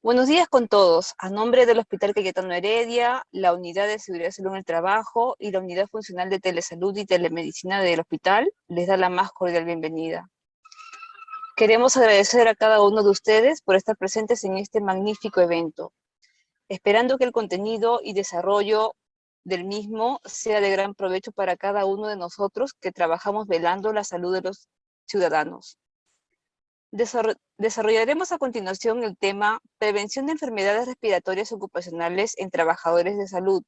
Buenos días con todos. A nombre del Hospital Cayetano Heredia, la Unidad de Seguridad y Salud en el Trabajo y la Unidad Funcional de Telesalud y Telemedicina del hospital, les da la más cordial bienvenida. Queremos agradecer a cada uno de ustedes por estar presentes en este magnífico evento, esperando que el contenido y desarrollo del mismo sea de gran provecho para cada uno de nosotros que trabajamos velando la salud de los ciudadanos. Desarrollaremos a continuación el tema Prevención de enfermedades respiratorias ocupacionales en trabajadores de salud,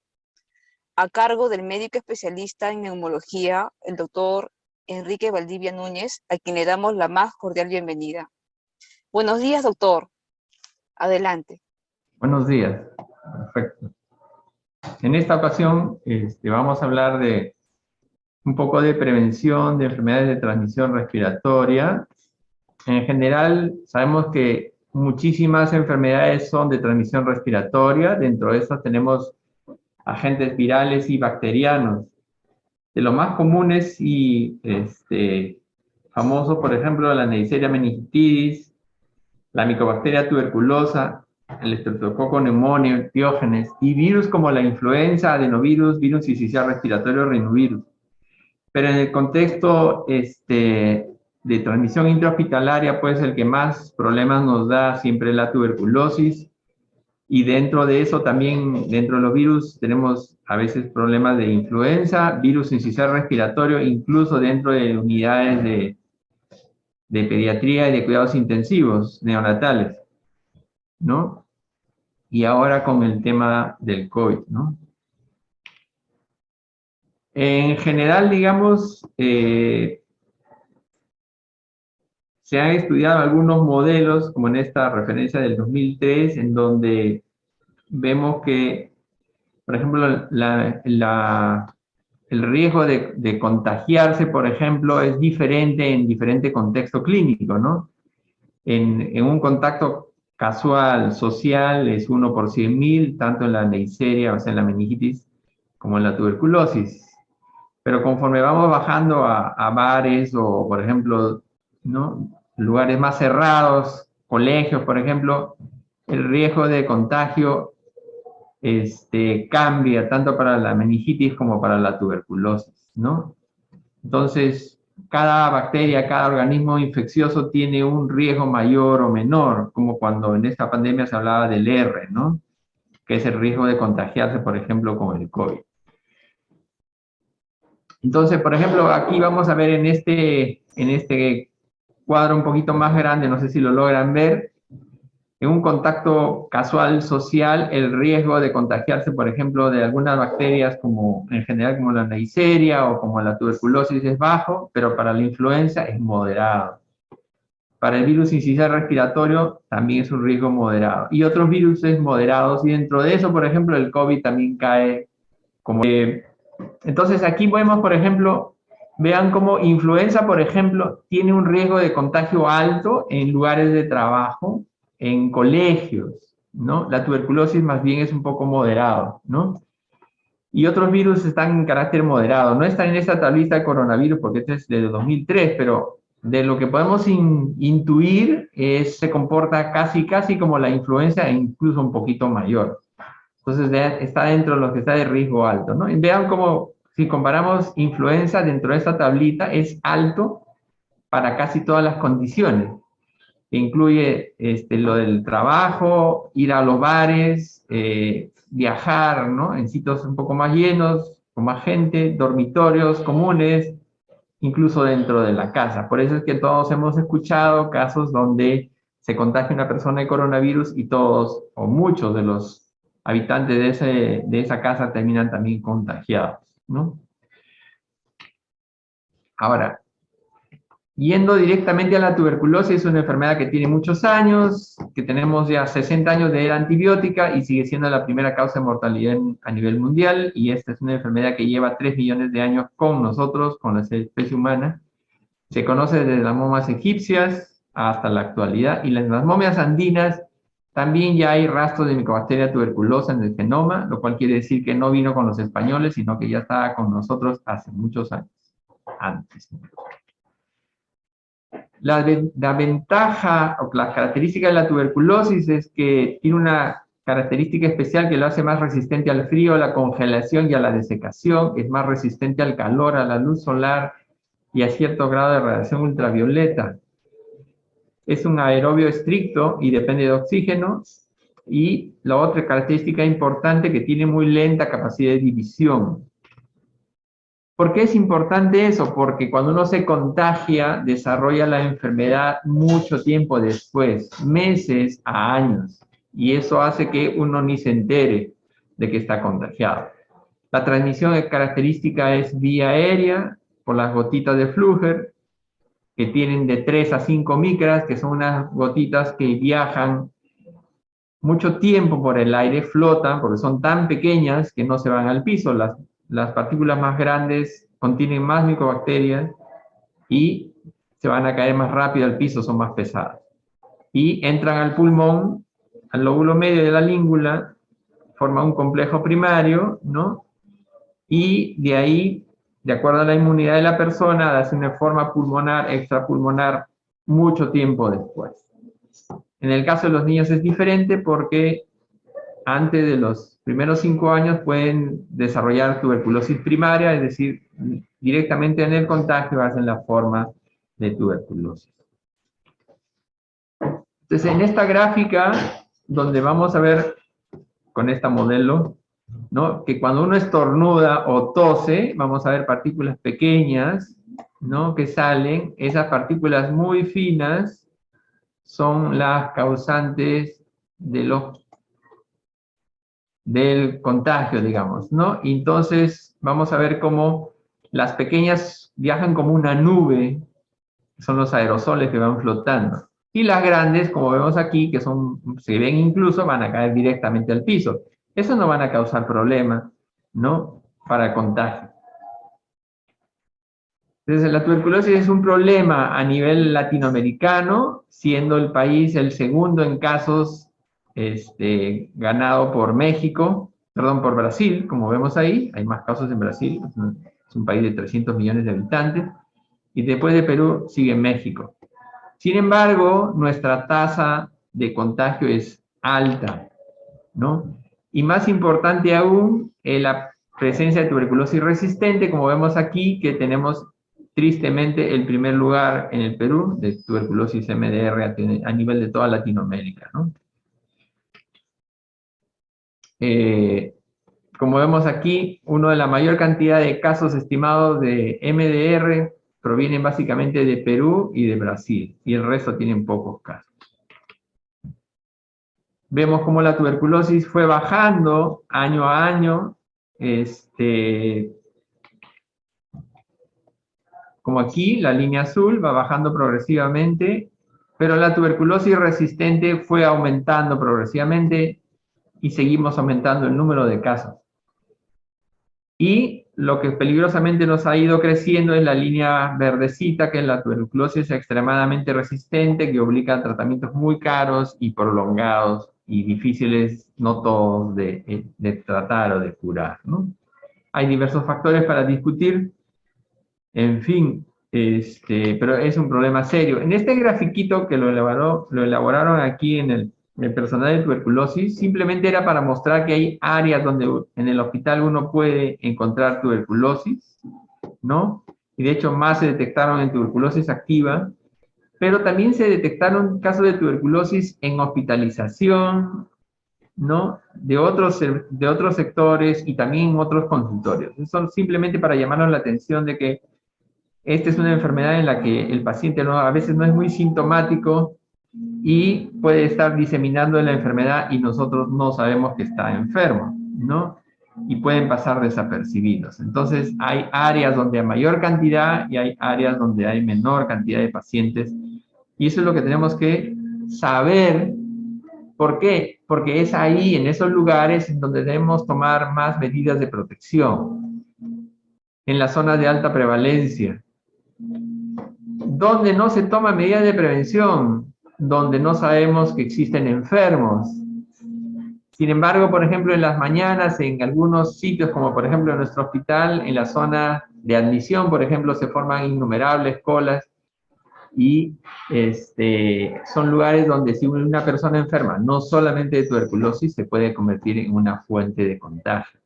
a cargo del médico especialista en neumología, el doctor Enrique Valdivia Núñez, a quien le damos la más cordial bienvenida. Buenos días, doctor. Adelante. Buenos días. Perfecto. En esta ocasión vamos a hablar de un poco de prevención de enfermedades de transmisión respiratoria. En general, sabemos que muchísimas enfermedades son de transmisión respiratoria. Dentro de estas tenemos agentes virales y bacterianos. De los más comunes y famoso, por ejemplo, la Neisseria meningitidis, la Mycobacteria tuberculosa, el Streptococcus pneumoniae, Piógenes, y virus como la influenza, adenovirus, virus sincicial respiratorio, rinovirus. Pero en el contexto de transmisión intrahospitalaria, pues el que más problemas nos da siempre es la tuberculosis, y dentro de eso también, dentro de los virus, tenemos a veces problemas de influenza, virus sincicial respiratorio, incluso dentro de unidades de pediatría y de cuidados intensivos neonatales, ¿no? Y ahora con el tema del COVID, ¿no? En general, digamos, se han estudiado algunos modelos, como en esta referencia del 2003, en donde vemos que, por ejemplo, el riesgo de contagiarse, por ejemplo, es diferente en diferente contexto clínico, ¿no? En un contacto casual, social, es 1 por 100.000, tanto en la Neisseria, o sea, en la meningitis, como en la tuberculosis. Pero conforme vamos bajando a bares o, por ejemplo, ¿no?, lugares más cerrados, colegios, por ejemplo, el riesgo de contagio cambia tanto para la meningitis como para la tuberculosis, ¿no? Entonces, cada bacteria, cada organismo infeccioso tiene un riesgo mayor o menor, como cuando en esta pandemia se hablaba del R, ¿no?, que es el riesgo de contagiarse, por ejemplo, con el COVID. Entonces, por ejemplo, aquí vamos a ver en este cuadro un poquito más grande, no sé si lo logran ver, en un contacto casual social, el riesgo de contagiarse, por ejemplo, de algunas bacterias, como en general como la Neisseria o como la tuberculosis, es bajo, pero para la influenza es moderado. Para el virus sincicial respiratorio también es un riesgo moderado. Y otros virus es moderados, y dentro de eso, por ejemplo, el COVID también cae como... entonces aquí vemos, por ejemplo, vean cómo influenza, por ejemplo, tiene un riesgo de contagio alto en lugares de trabajo, en colegios, ¿no? La tuberculosis más bien es un poco moderado, ¿no? Y otros virus están en carácter moderado. No están en esta tablita de coronavirus porque este es de 2003, pero de lo que podemos intuir se comporta casi como la influenza e incluso un poquito mayor. Entonces está dentro de los que está de riesgo alto, ¿no? Y vean cómo, si comparamos influenza dentro de esta tablita, es alto para casi todas las condiciones. Incluye lo del trabajo, ir a los bares, viajar, ¿no?, en sitios un poco más llenos, con más gente, dormitorios comunes, incluso dentro de la casa. Por eso es que todos hemos escuchado casos donde se contagia una persona de coronavirus y todos o muchos de los habitantes de esa casa terminan también contagiados, ¿no? Ahora, yendo directamente a la tuberculosis, es una enfermedad que tiene muchos años, que tenemos ya 60 años de era antibiótica y sigue siendo la primera causa de mortalidad a nivel mundial, y esta es una enfermedad que lleva 3 millones de años con nosotros, con la especie humana. Se conoce desde las momias egipcias hasta la actualidad, y en las momias andinas también ya hay rastros de Mycobacteria tuberculosa en el genoma, lo cual quiere decir que no vino con los españoles, sino que ya estaba con nosotros hace muchos años antes. La ventaja o la característica de la tuberculosis es que tiene una característica especial que lo hace más resistente al frío, a la congelación y a la desecación, es más resistente al calor, a la luz solar y a cierto grado de radiación ultravioleta. Es un aerobio estricto y depende de oxígeno. Y la otra característica importante que tiene muy lenta capacidad de división. ¿Por qué es importante eso? Porque cuando uno se contagia, desarrolla la enfermedad mucho tiempo después, meses a años. Y eso hace que uno ni se entere de que está contagiado. La transmisión característica es vía aérea, por las gotitas de Flügger, que tienen de 3 a 5 micras, que son unas gotitas que viajan mucho tiempo por el aire, flotan, porque son tan pequeñas que no se van al piso. Las partículas más grandes contienen más micobacterias y se van a caer más rápido al piso, son más pesadas. Y entran al pulmón, al lóbulo medio de la língula, forman un complejo primario, ¿no? Y de ahí, de acuerdo a la inmunidad de la persona, hace una forma pulmonar, extrapulmonar, mucho tiempo después. En el caso de los niños es diferente porque antes de los primeros 5 años pueden desarrollar tuberculosis primaria, es decir, directamente en el contagio hacen la forma de tuberculosis. Entonces, en esta gráfica, donde vamos a ver con esta modelo, ¿no? Que cuando uno estornuda o tose, vamos a ver partículas pequeñas, ¿no? Que salen, esas partículas muy finas son las causantes del contagio, digamos, ¿no? Y entonces vamos a ver cómo las pequeñas viajan como una nube, son los aerosoles que van flotando. Y las grandes, como vemos aquí, que se ven incluso, van a caer directamente al piso. Eso no van a causar problema, ¿no? Para el contagio. Entonces, la tuberculosis es un problema a nivel latinoamericano, siendo el país el segundo en casos ganado por por Brasil, como vemos ahí, hay más casos en Brasil, es un país de 300 millones de habitantes, y después de Perú sigue México. Sin embargo, nuestra tasa de contagio es alta, ¿no? Y más importante aún, la presencia de tuberculosis resistente, como vemos aquí, que tenemos tristemente el primer lugar en el Perú de tuberculosis MDR a nivel de toda Latinoamérica, ¿no? Como vemos aquí, uno de la mayor cantidad de casos estimados de MDR provienen básicamente de Perú y de Brasil, y el resto tienen pocos casos. Vemos cómo la tuberculosis fue bajando año a año, como aquí, la línea azul va bajando progresivamente, pero la tuberculosis resistente fue aumentando progresivamente y seguimos aumentando el número de casos. Y lo que peligrosamente nos ha ido creciendo es la línea verdecita, que es la tuberculosis extremadamente resistente, que obliga a tratamientos muy caros y prolongados y difíciles, no todos, de tratar o de curar, ¿no? Hay diversos factores para discutir. En fin, pero es un problema serio. En este grafiquito que lo elaboraron aquí en el personal de tuberculosis, simplemente era para mostrar que hay áreas donde en el hospital uno puede encontrar tuberculosis, ¿no? Y de hecho más se detectaron en tuberculosis activa, pero también se detectaron casos de tuberculosis en hospitalización, ¿no? De otros sectores y también en otros consultorios. Eso simplemente para llamarnos la atención de que esta es una enfermedad en la que el paciente a veces no es muy sintomático y puede estar diseminando la enfermedad y nosotros no sabemos que está enfermo, ¿no? Y pueden pasar desapercibidos. Entonces, hay áreas donde hay mayor cantidad y hay áreas donde hay menor cantidad de pacientes. Y eso es lo que tenemos que saber. ¿Por qué? Porque es ahí, en esos lugares, en donde debemos tomar más medidas de protección. En las zonas de alta prevalencia. Donde no se toma medidas de prevención, donde no sabemos que existen enfermos. Sin embargo, por ejemplo, en las mañanas, en algunos sitios, como por ejemplo en nuestro hospital, en la zona de admisión, por ejemplo, se forman innumerables colas y son lugares donde si una persona enferma, no solamente de tuberculosis, se puede convertir en una fuente de contagio,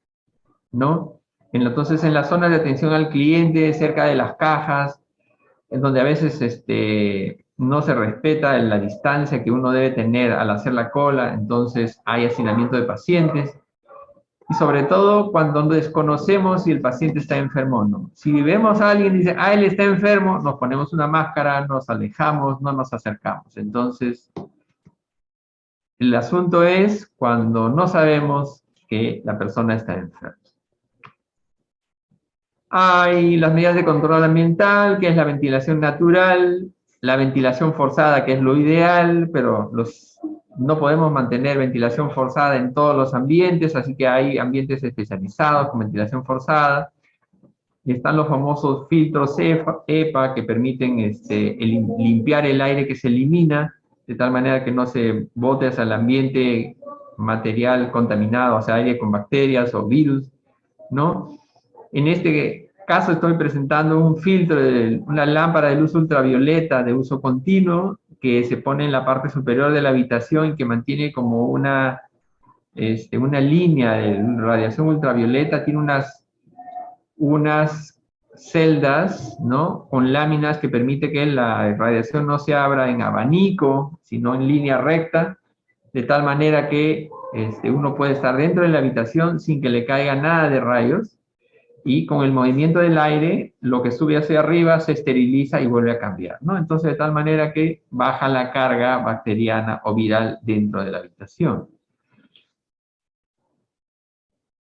¿no? Entonces, en las zonas de atención al cliente, cerca de las cajas, en donde a veces no se respeta la distancia que uno debe tener al hacer la cola, entonces hay hacinamiento de pacientes, y sobre todo cuando desconocemos si el paciente está enfermo o no. Si vemos a alguien y dice, él está enfermo, nos ponemos una máscara, nos alejamos, no nos acercamos. Entonces, el asunto es cuando no sabemos que la persona está enferma. Hay las medidas de control ambiental, que es la ventilación natural, la ventilación forzada, que es lo ideal, pero no podemos mantener ventilación forzada en todos los ambientes, así que hay ambientes especializados con ventilación forzada. Y están los famosos filtros EPA que permiten limpiar el aire que se elimina, de tal manera que no se bote hacia el ambiente material contaminado, o sea, aire con bacterias o virus, ¿no? En este caso estoy presentando un filtro, una lámpara de luz ultravioleta de uso continuo que se pone en la parte superior de la habitación y que mantiene como una línea de radiación ultravioleta, tiene unas celdas, ¿no? Con láminas que permite que la radiación no se abra en abanico, sino en línea recta, de tal manera que uno puede estar dentro de la habitación sin que le caiga nada de rayos, y con el movimiento del aire, lo que sube hacia arriba se esteriliza y vuelve a cambiar, ¿no? Entonces, de tal manera que baja la carga bacteriana o viral dentro de la habitación.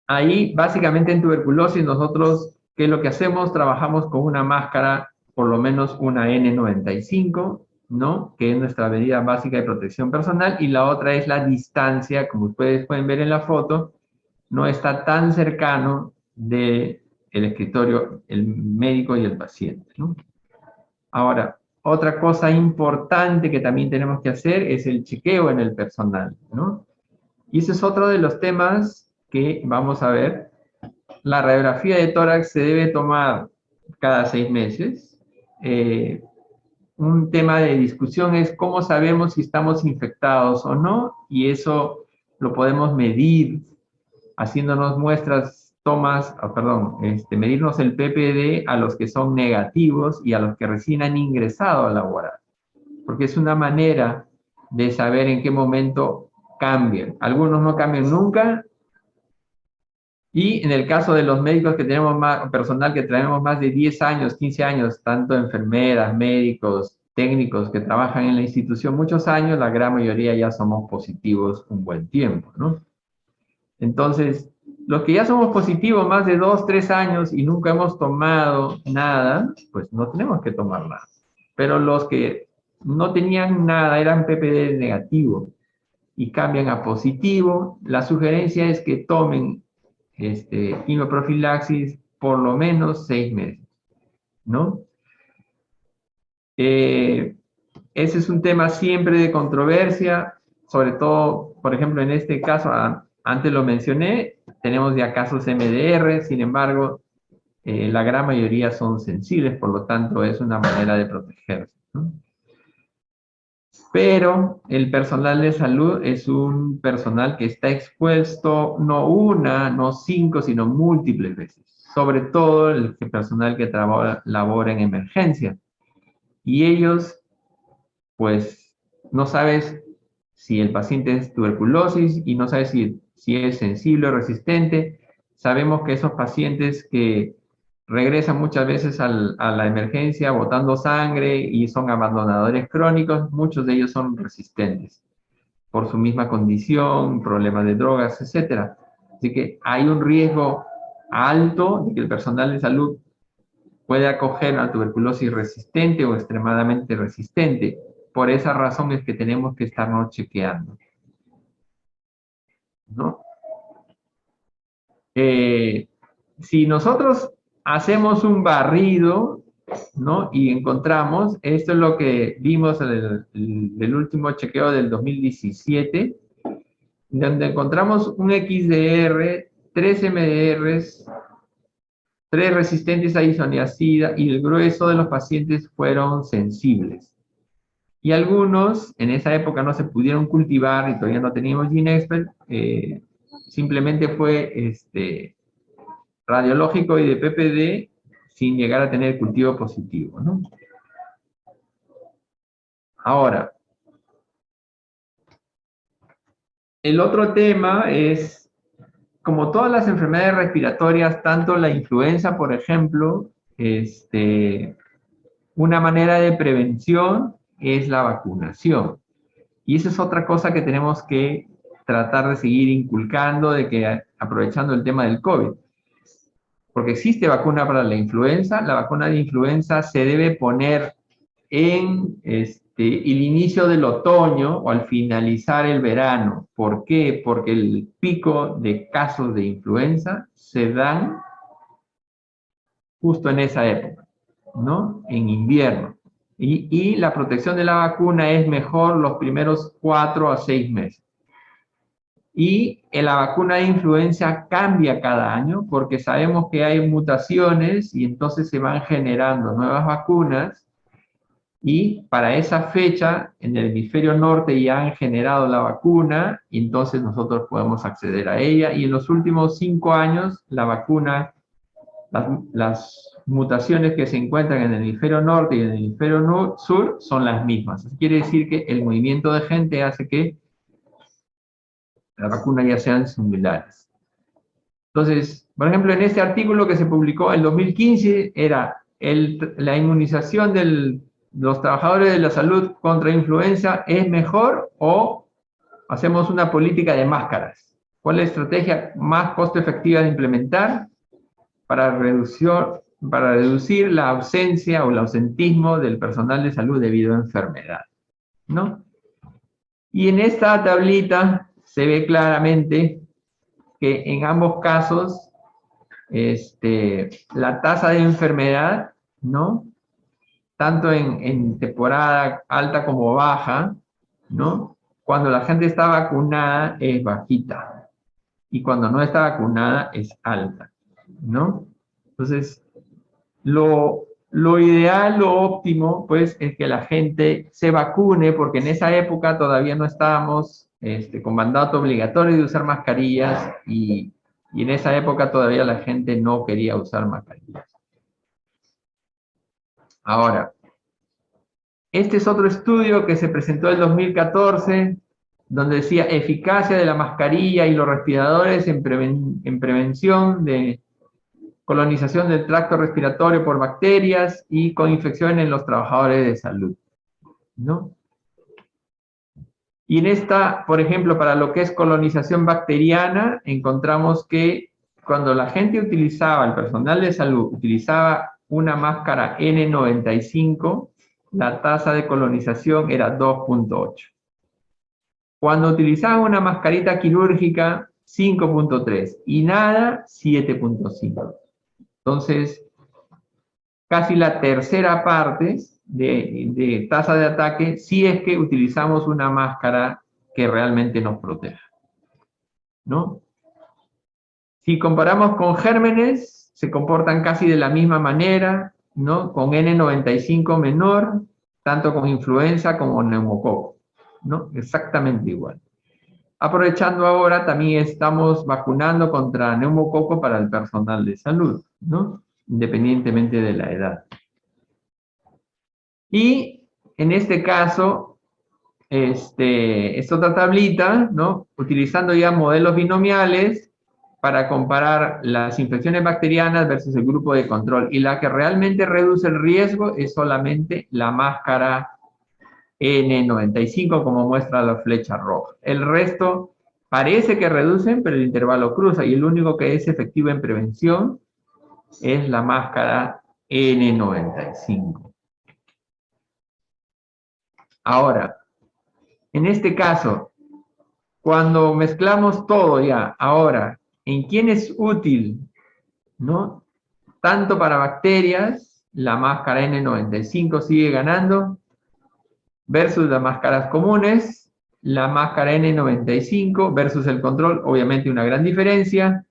Ahí, básicamente en tuberculosis, nosotros, ¿qué es lo que hacemos? Trabajamos con una máscara, por lo menos una N95, ¿no? Que es nuestra medida básica de protección personal, y la otra es la distancia, como ustedes pueden ver en la foto, no está tan cercano del escritorio, el médico y el paciente, ¿no? Ahora, otra cosa importante que también tenemos que hacer es el chequeo en el personal, ¿no? Y ese es otro de los temas que vamos a ver. La radiografía de tórax se debe tomar cada 6 meses. Un tema de discusión es cómo sabemos si estamos infectados o no, y eso lo podemos medir haciéndonos medirnos el PPD a los que son negativos y a los que recién han ingresado al laboral, porque es una manera de saber en qué momento cambian. Algunos no cambian nunca, y en el caso de los médicos que tenemos personal que traemos más de 10 años, 15 años, tanto enfermeras, médicos, técnicos que trabajan en la institución muchos años, la gran mayoría ya somos positivos un buen tiempo, ¿no? Entonces, los que ya somos positivos más de 2, 3 años y nunca hemos tomado nada, pues no tenemos que tomar nada. Pero los que no tenían nada, eran PPD negativo y cambian a positivo, la sugerencia es que tomen quimioprofilaxis por lo menos 6 meses, ¿no? Ese es un tema siempre de controversia, sobre todo, por ejemplo, en este caso, antes lo mencioné, tenemos ya casos MDR, sin embargo, la gran mayoría son sensibles, por lo tanto, es una manera de protegerse, ¿no? Pero el personal de salud es un personal que está expuesto no una, no 5, sino múltiples veces. Sobre todo el personal que labora en emergencia. Y ellos, pues, no sabes si el paciente es tuberculosis y no sabes si es sensible o resistente. Sabemos que esos pacientes que regresan muchas veces a la emergencia botando sangre y son abandonadores crónicos, muchos de ellos son resistentes por su misma condición, problemas de drogas, etc. Así que hay un riesgo alto de que el personal de salud puede acoger a tuberculosis resistente o extremadamente resistente. Por esa razón es que tenemos que estarnos chequeando, ¿no? Si nosotros hacemos un barrido, ¿no? Y encontramos, esto es lo que vimos en el último chequeo del 2017, donde encontramos un XDR, 3 MDRs, 3 resistentes a isoniazida, y el grueso de los pacientes fueron sensibles. Y algunos, en esa época no se pudieron cultivar y todavía no teníamos GeneXpert, simplemente fue radiológico y de PPD sin llegar a tener cultivo positivo, ¿no? Ahora, el otro tema es, como todas las enfermedades respiratorias, tanto la influenza, por ejemplo, una manera de prevención es la vacunación. Y esa es otra cosa que tenemos que tratar de seguir inculcando, aprovechando el tema del COVID. Porque existe vacuna para la influenza. La vacuna de influenza se debe poner en el inicio del otoño o al finalizar el verano. ¿Por qué? Porque el pico de casos de influenza se dan justo en esa época, ¿no? En invierno. Y la protección de la vacuna es mejor los primeros 4 a 6 meses. Y la vacuna de influenza cambia cada año porque sabemos que hay mutaciones y entonces se van generando nuevas vacunas y para esa fecha en el hemisferio norte ya han generado la vacuna y entonces nosotros podemos acceder a ella y en los últimos 5 años la vacuna, las mutaciones que se encuentran en el hemisferio norte y en el hemisferio sur son las mismas. Eso quiere decir que el movimiento de gente hace que las vacunas ya sean similares. Entonces, por ejemplo, en este artículo que se publicó en 2015 era la inmunización de los trabajadores de la salud contra influenza es mejor o hacemos una política de máscaras. ¿Cuál es la estrategia más costo efectiva de implementar para reducir la ausencia o el ausentismo del personal de salud debido a enfermedad? ¿No? Y en esta tablita se ve claramente que en ambos casos la tasa de enfermedad, ¿no? Tanto en temporada alta como baja, ¿no? Cuando la gente está vacunada es bajita y cuando no está vacunada es alta, ¿no? Entonces, lo ideal, lo óptimo, pues, es que la gente se vacune, porque en esa época todavía no estábamos con mandato obligatorio de usar mascarillas y en esa época todavía la gente no quería usar mascarillas. Ahora, este es otro estudio que se presentó en 2014, donde decía eficacia de la mascarilla y los respiradores en prevención de colonización del tracto respiratorio por bacterias y con infección en los trabajadores de salud, ¿no? Y en esta, por ejemplo, para lo que es colonización bacteriana, encontramos que cuando la gente utilizaba, el personal de salud utilizaba una máscara N95, la tasa de colonización era 2.8. Cuando utilizaban una mascarita quirúrgica, 5.3 y nada, 7.5. Entonces, casi la tercera parte de tasa de ataque si es que utilizamos una máscara que realmente nos proteja, ¿no? Si comparamos con gérmenes, se comportan casi de la misma manera, ¿no? Con N95 menor, tanto con influenza como neumococo, ¿no? Exactamente igual. Aprovechando ahora, también estamos vacunando contra neumococo para el personal de salud, ¿no? Independientemente de la edad. Y en este caso, es otra tablita, ¿no? Utilizando ya modelos binomiales para comparar las infecciones bacterianas versus el grupo de control. Y la que realmente reduce el riesgo es solamente la máscara N95, como muestra la flecha roja. El resto parece que reducen, pero el intervalo cruza. Y el único que es efectivo en prevención es la máscara N95. Ahora, en este caso, cuando mezclamos todo ya, ahora, ¿en quién es útil? ¿No? Tanto para bacterias, la máscara N95 sigue ganando, versus las máscaras comunes, la máscara N95 versus el control, obviamente una gran diferencia,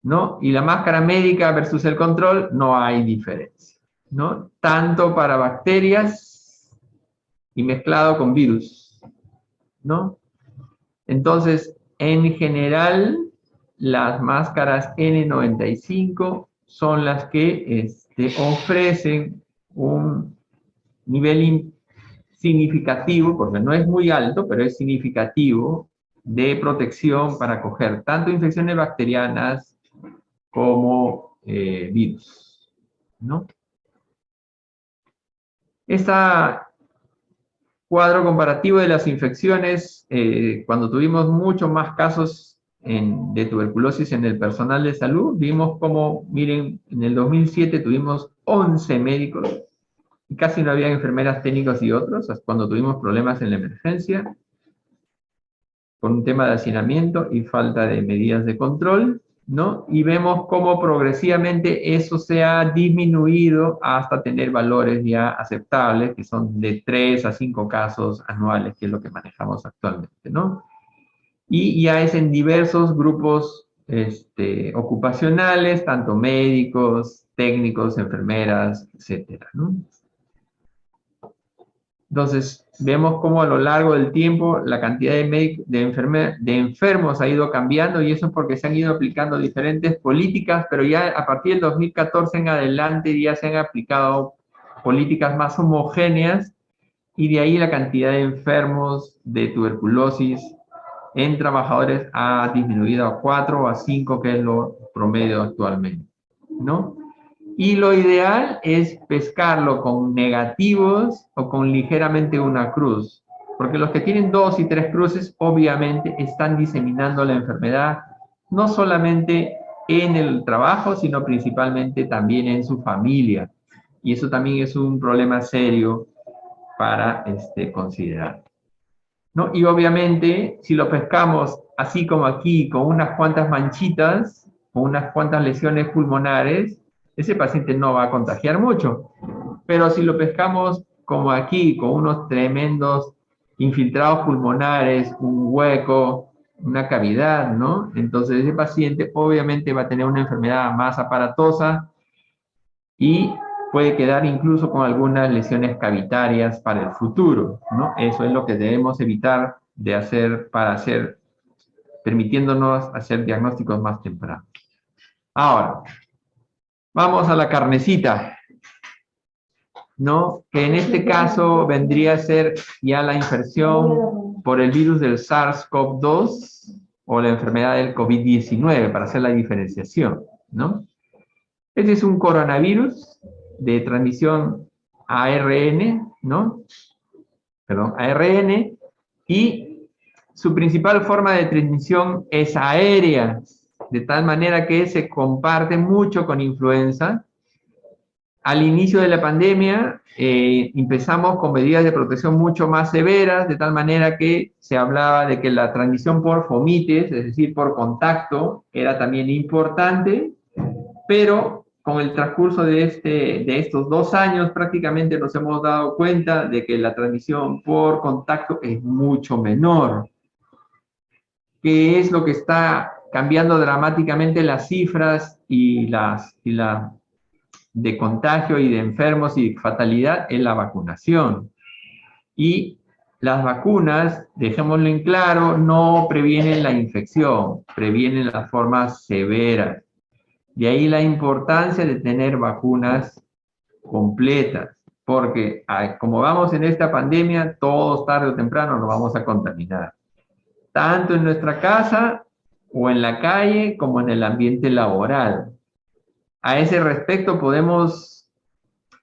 ¿no? Y la máscara médica versus el control, no hay diferencia, ¿no? Tanto para bacterias, y mezclado con virus, ¿no? Entonces, en general, las máscaras N95 son las que ofrecen un nivel significativo, porque no es muy alto, pero es significativo, de protección para coger tanto infecciones bacterianas como virus, ¿no? Este cuadro comparativo de las infecciones, cuando tuvimos muchos más casos de tuberculosis en el personal de salud, vimos como, miren, en el 2007 tuvimos 11 médicos y casi no había enfermeras, técnicos y otros, cuando tuvimos problemas en la emergencia, por un tema de hacinamiento y falta de medidas de control, ¿no? Y vemos cómo progresivamente eso se ha disminuido hasta tener valores ya aceptables, que son de 3 a 5 casos anuales, que es lo que manejamos actualmente, ¿no? Y ya es en diversos grupos ocupacionales, tanto médicos, técnicos, enfermeras, etcétera, ¿no? Entonces, vemos cómo a lo largo del tiempo la cantidad de enfermos ha ido cambiando, y eso es porque se han ido aplicando diferentes políticas, pero ya a partir del 2014 en adelante ya se han aplicado políticas más homogéneas, y de ahí la cantidad de enfermos de tuberculosis en trabajadores ha disminuido a 4 o a 5, que es lo promedio actualmente, ¿no? Y lo ideal es pescarlo con negativos o con ligeramente una cruz, porque los que tienen 2 y 3 cruces obviamente están diseminando la enfermedad no solamente en el trabajo, sino principalmente también en su familia. Y eso también es un problema serio para considerar, ¿no? Y obviamente, si lo pescamos así como aquí, con unas cuantas manchitas, con unas cuantas lesiones pulmonares, ese paciente no va a contagiar mucho. Pero si lo pescamos como aquí, con unos tremendos infiltrados pulmonares, un hueco, una cavidad, ¿no? Entonces ese paciente obviamente va a tener una enfermedad más aparatosa y puede quedar incluso con algunas lesiones cavitarias para el futuro, ¿no? Eso es lo que debemos evitar de hacer permitiéndonos hacer diagnósticos más tempranos. Ahora, vamos a la carnecita, ¿no? Que en este caso vendría a ser ya la infección por el virus del SARS-CoV-2 o la enfermedad del COVID-19, para hacer la diferenciación, ¿no? Este es un coronavirus de transmisión ARN, ¿no? Perdón, ARN, y su principal forma de transmisión es aérea, de tal manera que se comparte mucho con influenza. Al inicio de la pandemia empezamos con medidas de protección mucho más severas, de tal manera que se hablaba de que la transmisión por fomites, es decir, por contacto, era también importante, pero con el transcurso de estos 2 años prácticamente nos hemos dado cuenta de que la transmisión por contacto es mucho menor. ¿Qué es lo que está cambiando dramáticamente las cifras de contagio y de enfermos y fatalidad? Es la vacunación. Y las vacunas, dejémoslo en claro, no previenen la infección, previenen las formas severas. De ahí la importancia de tener vacunas completas, porque como vamos en esta pandemia, todos tarde o temprano nos vamos a contaminar, tanto en nuestra casa o en la calle como en el ambiente laboral. A ese respecto podemos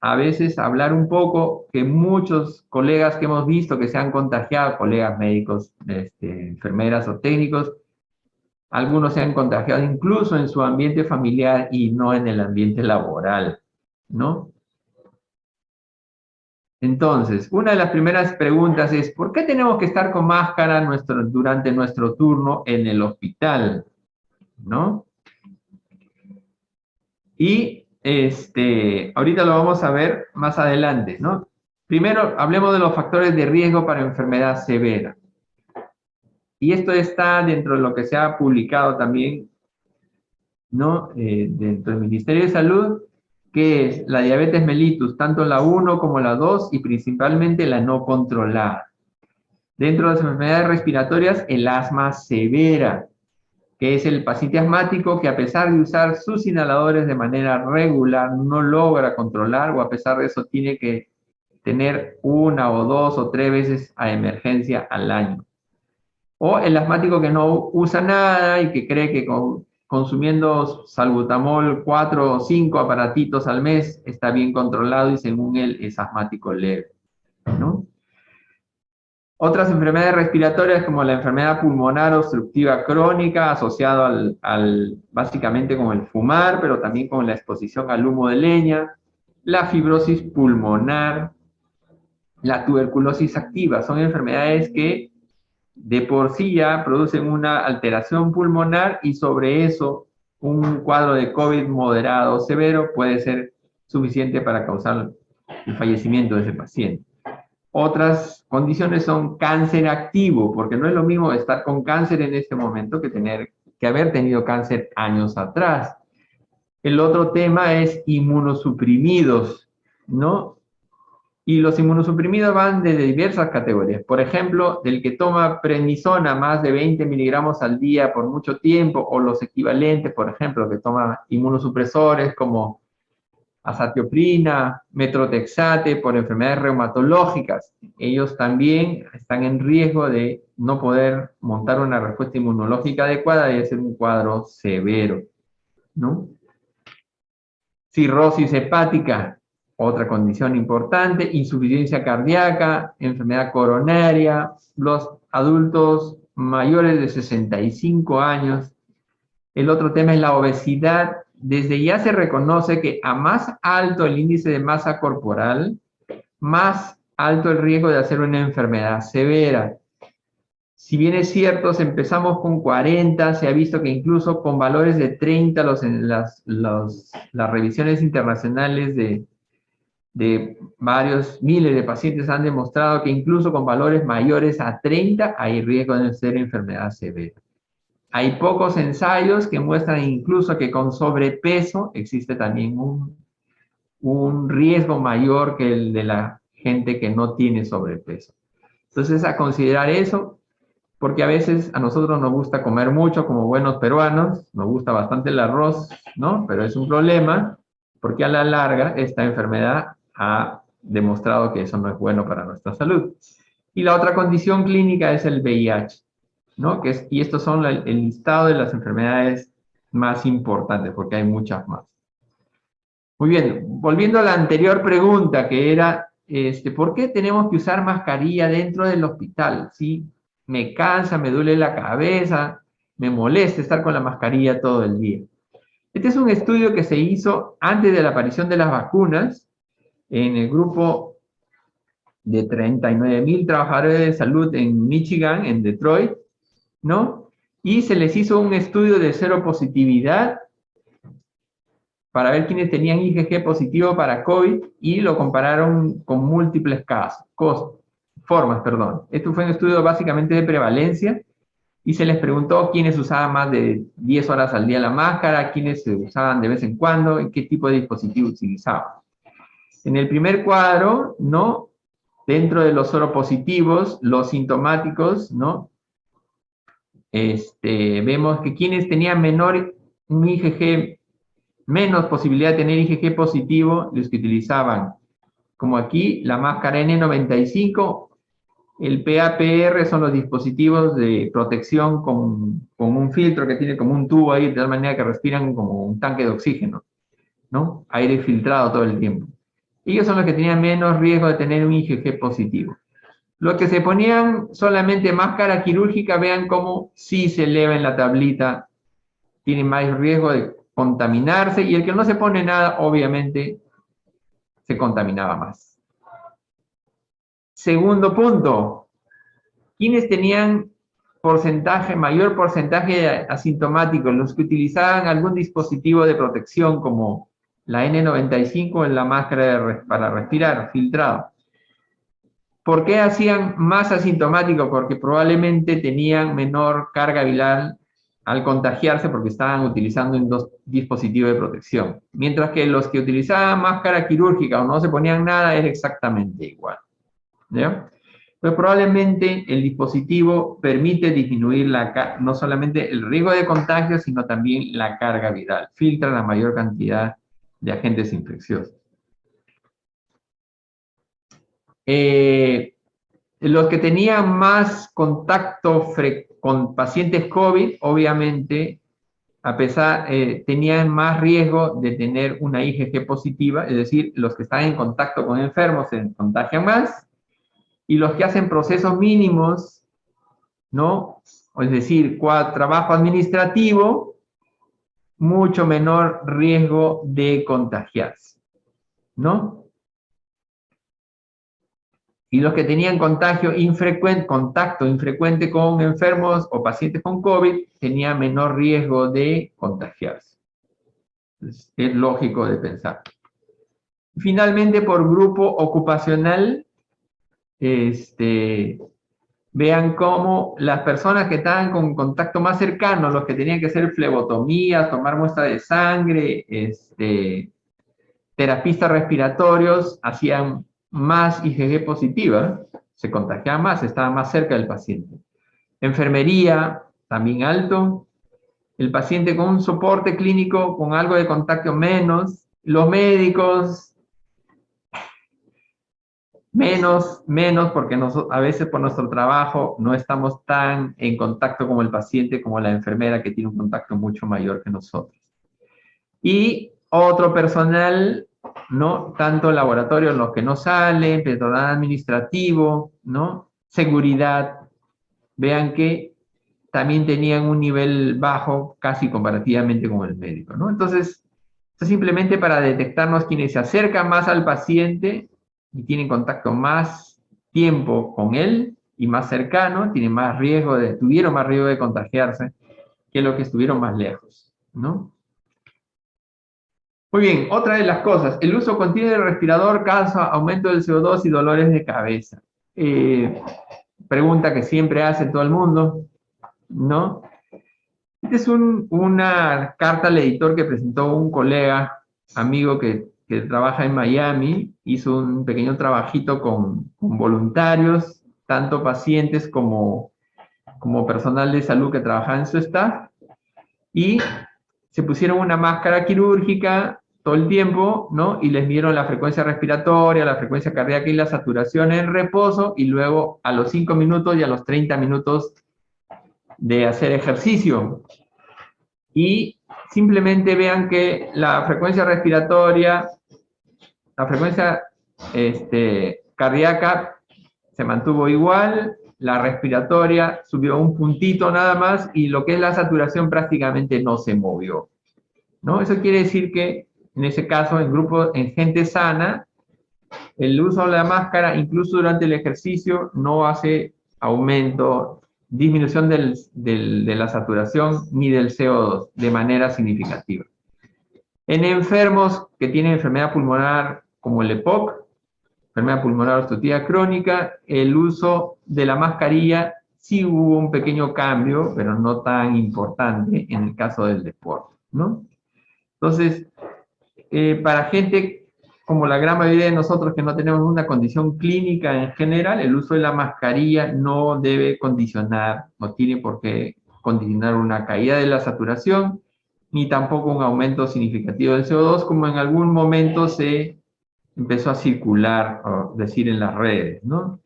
a veces hablar un poco que muchos colegas que hemos visto que se han contagiado, colegas médicos, enfermeras o técnicos, algunos se han contagiado incluso en su ambiente familiar y no en el ambiente laboral, ¿no? Entonces, una de las primeras preguntas es, ¿por qué tenemos que estar con máscara durante nuestro turno en el hospital? ¿No? Y ahorita lo vamos a ver más adelante, ¿no? Primero, hablemos de los factores de riesgo para enfermedad severa. Y esto está dentro de lo que se ha publicado también, ¿no? Dentro del Ministerio de Salud, que es la diabetes mellitus, tanto la 1 como la 2 y principalmente la no controlada. Dentro de las enfermedades respiratorias, el asma severa, que es el paciente asmático que a pesar de usar sus inhaladores de manera regular no logra controlar, o a pesar de eso tiene que tener 1 o 2 o 3 veces a emergencia al año. O el asmático que no usa nada y que cree que consumiendo salbutamol 4 o 5 aparatitos al mes está bien controlado y según él es asmático leve, ¿no? Otras enfermedades respiratorias como la enfermedad pulmonar obstructiva crónica asociado básicamente con el fumar, pero también con la exposición al humo de leña, la fibrosis pulmonar, la tuberculosis activa, son enfermedades que de por sí ya producen una alteración pulmonar y sobre eso un cuadro de COVID moderado o severo puede ser suficiente para causar el fallecimiento de ese paciente. Otras condiciones son cáncer activo, porque no es lo mismo estar con cáncer en este momento que haber tenido cáncer años atrás. El otro tema es inmunosuprimidos, ¿no? Y los inmunosuprimidos van de diversas categorías. Por ejemplo, del que toma prednisona más de 20 miligramos al día por mucho tiempo, o los equivalentes, por ejemplo, que toma inmunosupresores como azatioprina, metrotexate por enfermedades reumatológicas. Ellos también están en riesgo de no poder montar una respuesta inmunológica adecuada y hacer un cuadro severo, ¿no? Cirrosis hepática, otra condición importante, insuficiencia cardíaca, enfermedad coronaria, los adultos mayores de 65 años. El otro tema es la obesidad. Desde ya se reconoce que a más alto el índice de masa corporal, más alto el riesgo de hacer una enfermedad severa. Si bien es cierto, si empezamos con 40, se ha visto que incluso con valores de 30, las revisiones internacionales de varios miles de pacientes han demostrado que incluso con valores mayores a 30 hay riesgo de hacer enfermedad severa. Hay pocos ensayos que muestran incluso que con sobrepeso existe también un riesgo mayor que el de la gente que no tiene sobrepeso. Entonces, a considerar eso, porque a veces a nosotros nos gusta comer mucho como buenos peruanos, nos gusta bastante el arroz, ¿no? Pero es un problema porque a la larga esta enfermedad ha demostrado que eso no es bueno para nuestra salud. Y la otra condición clínica es el VIH, ¿no? Y estos son el listado de las enfermedades más importantes, porque hay muchas más. Muy bien, volviendo a la anterior pregunta, que era, ¿por qué tenemos que usar mascarilla dentro del hospital? ¿Sí? Me cansa, me duele la cabeza, me molesta estar con la mascarilla todo el día. Este es un estudio que se hizo antes de la aparición de las vacunas en el grupo de 39,000 trabajadores de salud en Michigan, en Detroit, ¿no? Y se les hizo un estudio de seropositividad para ver quiénes tenían IgG positivo para COVID y lo compararon con múltiples formas. Esto fue un estudio básicamente de prevalencia y se les preguntó quiénes usaban más de 10 horas al día la máscara, quiénes se usaban de vez en cuando y qué tipo de dispositivo utilizaban. En el primer cuadro, ¿no? Dentro de los seropositivos, los sintomáticos, ¿no? Vemos que quienes tenían un IgG, menos posibilidad de tener IgG positivo, los que utilizaban, como aquí, la máscara N95, el PAPR son los dispositivos de protección con un filtro que tiene como un tubo ahí, de tal manera que respiran como un tanque de oxígeno, ¿no? Aire filtrado todo el tiempo. Ellos son los que tenían menos riesgo de tener un IgG positivo. Los que se ponían solamente máscara quirúrgica, vean cómo sí se eleva en la tablita, tienen más riesgo de contaminarse, y el que no se pone nada, obviamente, se contaminaba más. Segundo punto, ¿quiénes tenían mayor porcentaje asintomáticos? Los que utilizaban algún dispositivo de protección como la N95 en la máscara para respirar, filtrado. ¿Por qué hacían más asintomáticos? Porque probablemente tenían menor carga viral al contagiarse porque estaban utilizando un dispositivo de protección. Mientras que los que utilizaban máscara quirúrgica o no se ponían nada era exactamente igual. ¿Ya? Pues probablemente el dispositivo permite disminuir no solamente el riesgo de contagio, sino también la carga viral. Filtra la mayor cantidad de agentes infecciosos. Los que tenían más contacto con pacientes COVID, obviamente, tenían más riesgo de tener una IgG positiva, es decir, los que están en contacto con enfermos se contagian más, y los que hacen procesos mínimos, ¿no? Es decir, trabajo administrativo, mucho menor riesgo de contagiarse, ¿no? Y los que tenían contacto infrecuente con enfermos o pacientes con COVID, tenían menor riesgo de contagiarse. Es lógico de pensar. Finalmente, por grupo ocupacional, vean cómo las personas que estaban con contacto más cercano, los que tenían que hacer flebotomías, tomar muestra de sangre, terapistas respiratorios, hacían más IgG positiva, se contagiaban más, estaban más cerca del paciente. Enfermería, también alto. El paciente con un soporte clínico, con algo de contacto menos. Los médicos, menos porque a veces por nuestro trabajo no estamos tan en contacto como el paciente, como la enfermera que tiene un contacto mucho mayor que nosotros. Y otro personal, ¿no? Tanto laboratorio, los que no salen, personal administrativo, ¿no? Seguridad. Vean que también tenían un nivel bajo casi comparativamente con el médico, ¿no? Entonces, esto es simplemente para detectarnos quienes se acercan más al paciente y tienen contacto más tiempo con él y más cercano, tuvieron más riesgo de contagiarse que los que estuvieron más lejos, ¿no? Muy bien, otra de las cosas, el uso continuo del respirador causa aumento del CO2 y dolores de cabeza. Pregunta que siempre hace todo el mundo, ¿no? Esta es una carta al editor que presentó un colega, amigo que trabaja en Miami, hizo un pequeño trabajito con voluntarios, tanto pacientes como personal de salud que trabajaba en su staff, y se pusieron una máscara quirúrgica todo el tiempo, ¿no? Y les midieron la frecuencia respiratoria, la frecuencia cardíaca y la saturación en reposo, y luego a los 5 minutos y a los 30 minutos de hacer ejercicio. Y simplemente vean que la frecuencia respiratoria, la frecuencia cardíaca se mantuvo igual, la respiratoria subió un puntito nada más, y lo que es la saturación prácticamente no se movió, ¿no? Eso quiere decir que en ese caso, en gente sana, el uso de la máscara, incluso durante el ejercicio, no hace disminución de la saturación ni del CO2 de manera significativa. En enfermos que tienen enfermedad pulmonar como el EPOC, enfermedad pulmonar obstructiva crónica, el uso de la mascarilla sí hubo un pequeño cambio, pero no tan importante en el caso del deporte, ¿no? Entonces, para gente como la gran mayoría de nosotros que no tenemos una condición clínica en general, el uso de la mascarilla no debe condicionar, no tiene por qué condicionar una caída de la saturación, ni tampoco un aumento significativo del CO2, como en algún momento se empezó a circular, o decir, en las redes, ¿no?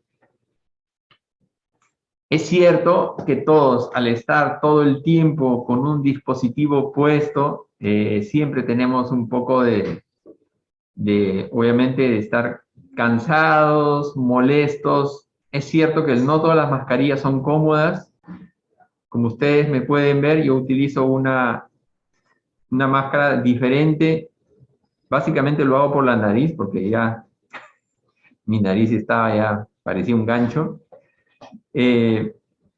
Es cierto que todos, al estar todo el tiempo con un dispositivo puesto, siempre tenemos un poco obviamente, de estar cansados, molestos. Es cierto que no todas las mascarillas son cómodas. Como ustedes me pueden ver, yo utilizo una máscara diferente. Básicamente lo hago por la nariz, porque ya mi nariz parecía un gancho.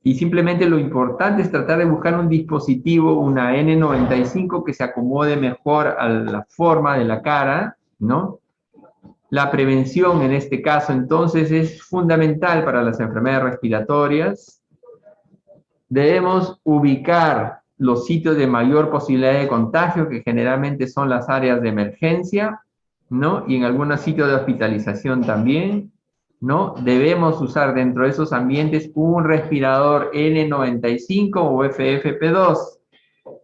Y simplemente lo importante es tratar de buscar un dispositivo, una N95, que se acomode mejor a la forma de la cara, ¿no? La prevención en este caso, entonces, es fundamental para las enfermedades respiratorias. Debemos ubicar los sitios de mayor posibilidad de contagio, que generalmente son las áreas de emergencia, ¿no? Y en algunos sitios de hospitalización también, ¿no? Debemos usar dentro de esos ambientes un respirador N95 o FFP2.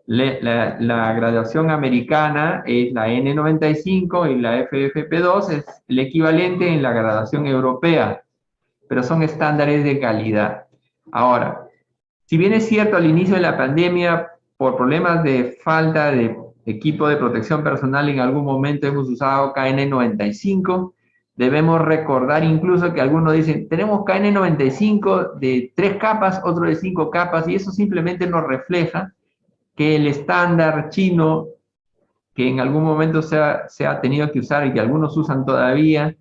La graduación americana es la N95 y la FFP2 es el equivalente en la graduación europea, pero son estándares de calidad. Ahora, si bien es cierto al inicio de la pandemia, por problemas de falta de equipo de protección personal, en algún momento hemos usado KN95, debemos recordar incluso que algunos dicen, tenemos KN95 de 3 capas, otro de 5 capas, y eso simplemente nos refleja que el estándar chino, que en algún momento se ha tenido que usar y que algunos usan todavía,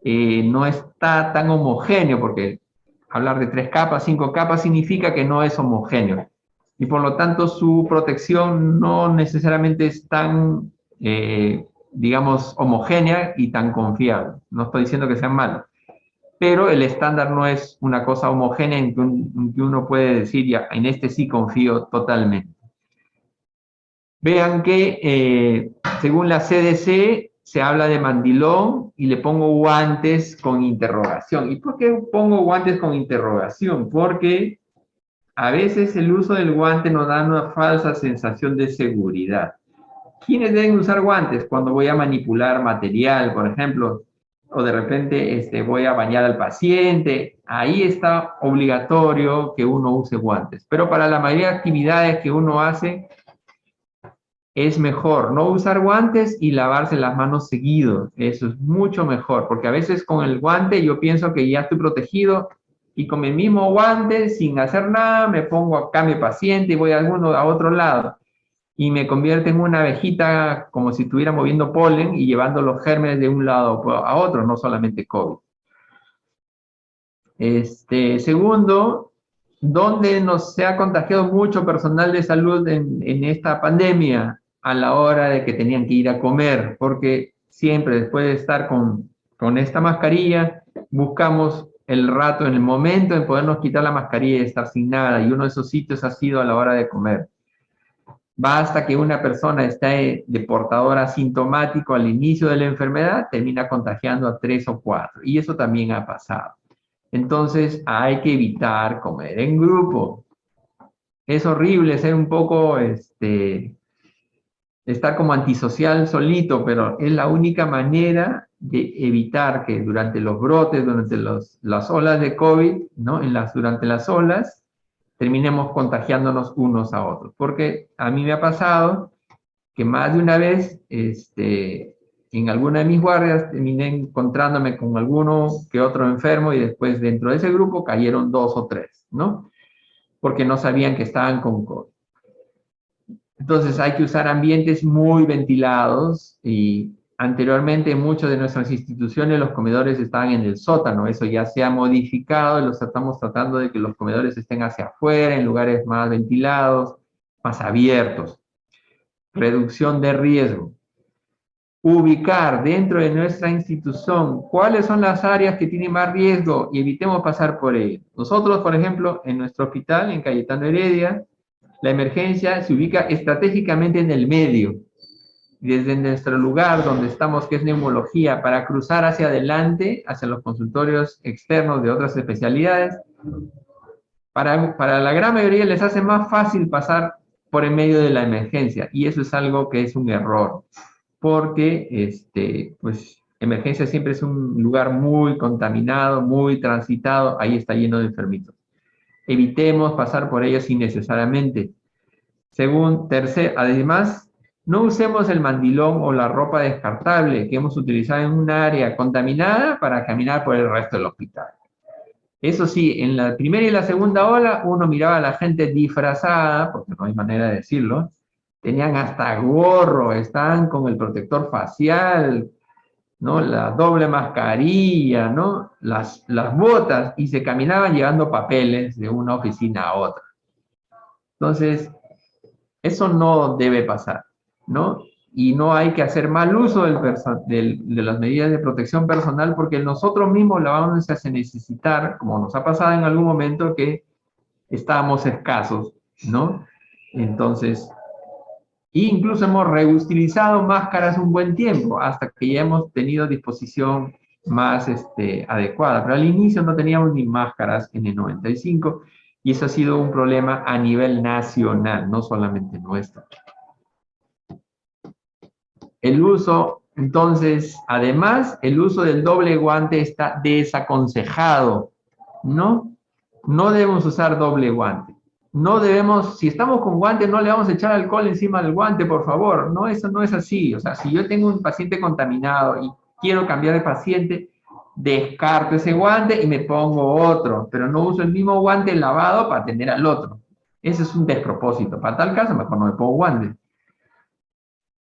no está tan homogéneo, porque hablar de 3 capas, 5 capas, significa que no es homogéneo. Y por lo tanto su protección no necesariamente es tan, digamos, homogénea y tan confiable. No estoy diciendo que sean malos, pero el estándar no es una cosa homogénea en que uno puede decir, ya, en este sí confío totalmente. Vean que según la CDC se habla de mandilón y le pongo guantes con interrogación. ¿Y por qué pongo guantes con interrogación? Porque a veces el uso del guante nos da una falsa sensación de seguridad. ¿Quiénes deben usar guantes? Cuando voy a manipular material, por ejemplo, o de repente voy a bañar al paciente. Ahí está obligatorio que uno use guantes. Pero para la mayoría de actividades que uno hace, es mejor no usar guantes y lavarse las manos seguido. Eso es mucho mejor, porque a veces con el guante yo pienso que ya estoy protegido y con el mismo guante, sin hacer nada, me pongo acá mi paciente y voy a otro lado. Y me convierte en una abejita como si estuviera moviendo polen y llevando los gérmenes de un lado a otro, no solamente COVID. Segundo, ¿dónde se ha contagiado mucho personal de salud en esta pandemia? A la hora de que tenían que ir a comer, porque siempre después de estar con esta mascarilla, buscamos el rato, en el momento en podernos quitar la mascarilla y estar sin nada, y uno de esos sitios ha sido a la hora de comer. Basta que una persona esté de portador asintomático al inicio de la enfermedad, termina contagiando a 3 o 4, y eso también ha pasado. Entonces hay que evitar comer en grupo. Es horrible ser un poco, estar como antisocial solito, pero es la única manera de evitar que durante los brotes, durante las olas de COVID, ¿no? Durante las olas, terminemos contagiándonos unos a otros. Porque a mí me ha pasado que más de una vez, en alguna de mis guardias, terminé encontrándome con alguno que otro enfermo y después dentro de ese grupo cayeron 2 o 3, ¿no? Porque no sabían que estaban con COVID. Entonces hay que usar ambientes muy ventilados y anteriormente en muchas de nuestras instituciones los comedores estaban en el sótano. Eso ya se ha modificado y estamos tratando de que los comedores estén hacia afuera, en lugares más ventilados, más abiertos. Reducción de riesgo. Ubicar dentro de nuestra institución cuáles son las áreas que tienen más riesgo y evitemos pasar por ellas. Nosotros, por ejemplo, en nuestro hospital, en Cayetano Heredia, la emergencia se ubica estratégicamente en el medio. Desde nuestro lugar donde estamos, que es neumología, para cruzar hacia adelante, hacia los consultorios externos de otras especialidades, para la gran mayoría les hace más fácil pasar por en medio de la emergencia, y eso es algo que es un error, porque pues, emergencia siempre es un lugar muy contaminado, muy transitado, ahí está lleno de enfermitos. Evitemos pasar por ellos innecesariamente. Además, no usemos el mandilón o la ropa descartable que hemos utilizado en un área contaminada para caminar por el resto del hospital. Eso sí, en la primera y la segunda ola uno miraba a la gente disfrazada, porque no hay manera de decirlo, tenían hasta gorro, estaban con el protector facial, ¿no? La doble mascarilla, ¿no? Las botas, y se caminaban llevando papeles de una oficina a otra. Entonces, eso no debe pasar, ¿no? Y no hay que hacer mal uso de las medidas de protección personal, porque nosotros mismos la vamos a necesitar, como nos ha pasado en algún momento que estábamos escasos, ¿no? Entonces, incluso hemos reutilizado máscaras un buen tiempo, hasta que ya hemos tenido disposición más adecuada. Pero al inicio no teníamos ni máscaras en el 95, y eso ha sido un problema a nivel nacional, no solamente nuestro. El uso, entonces, además, el uso del doble guante está desaconsejado, ¿no? No debemos usar doble guante. No debemos, si estamos con guante, no le vamos a echar alcohol encima del guante, por favor. No, eso no es así. O sea, si yo tengo un paciente contaminado y quiero cambiar de paciente, descarto ese guante y me pongo otro, pero no uso el mismo guante lavado para atender al otro. Ese es un despropósito. Para tal caso, mejor no me pongo guante.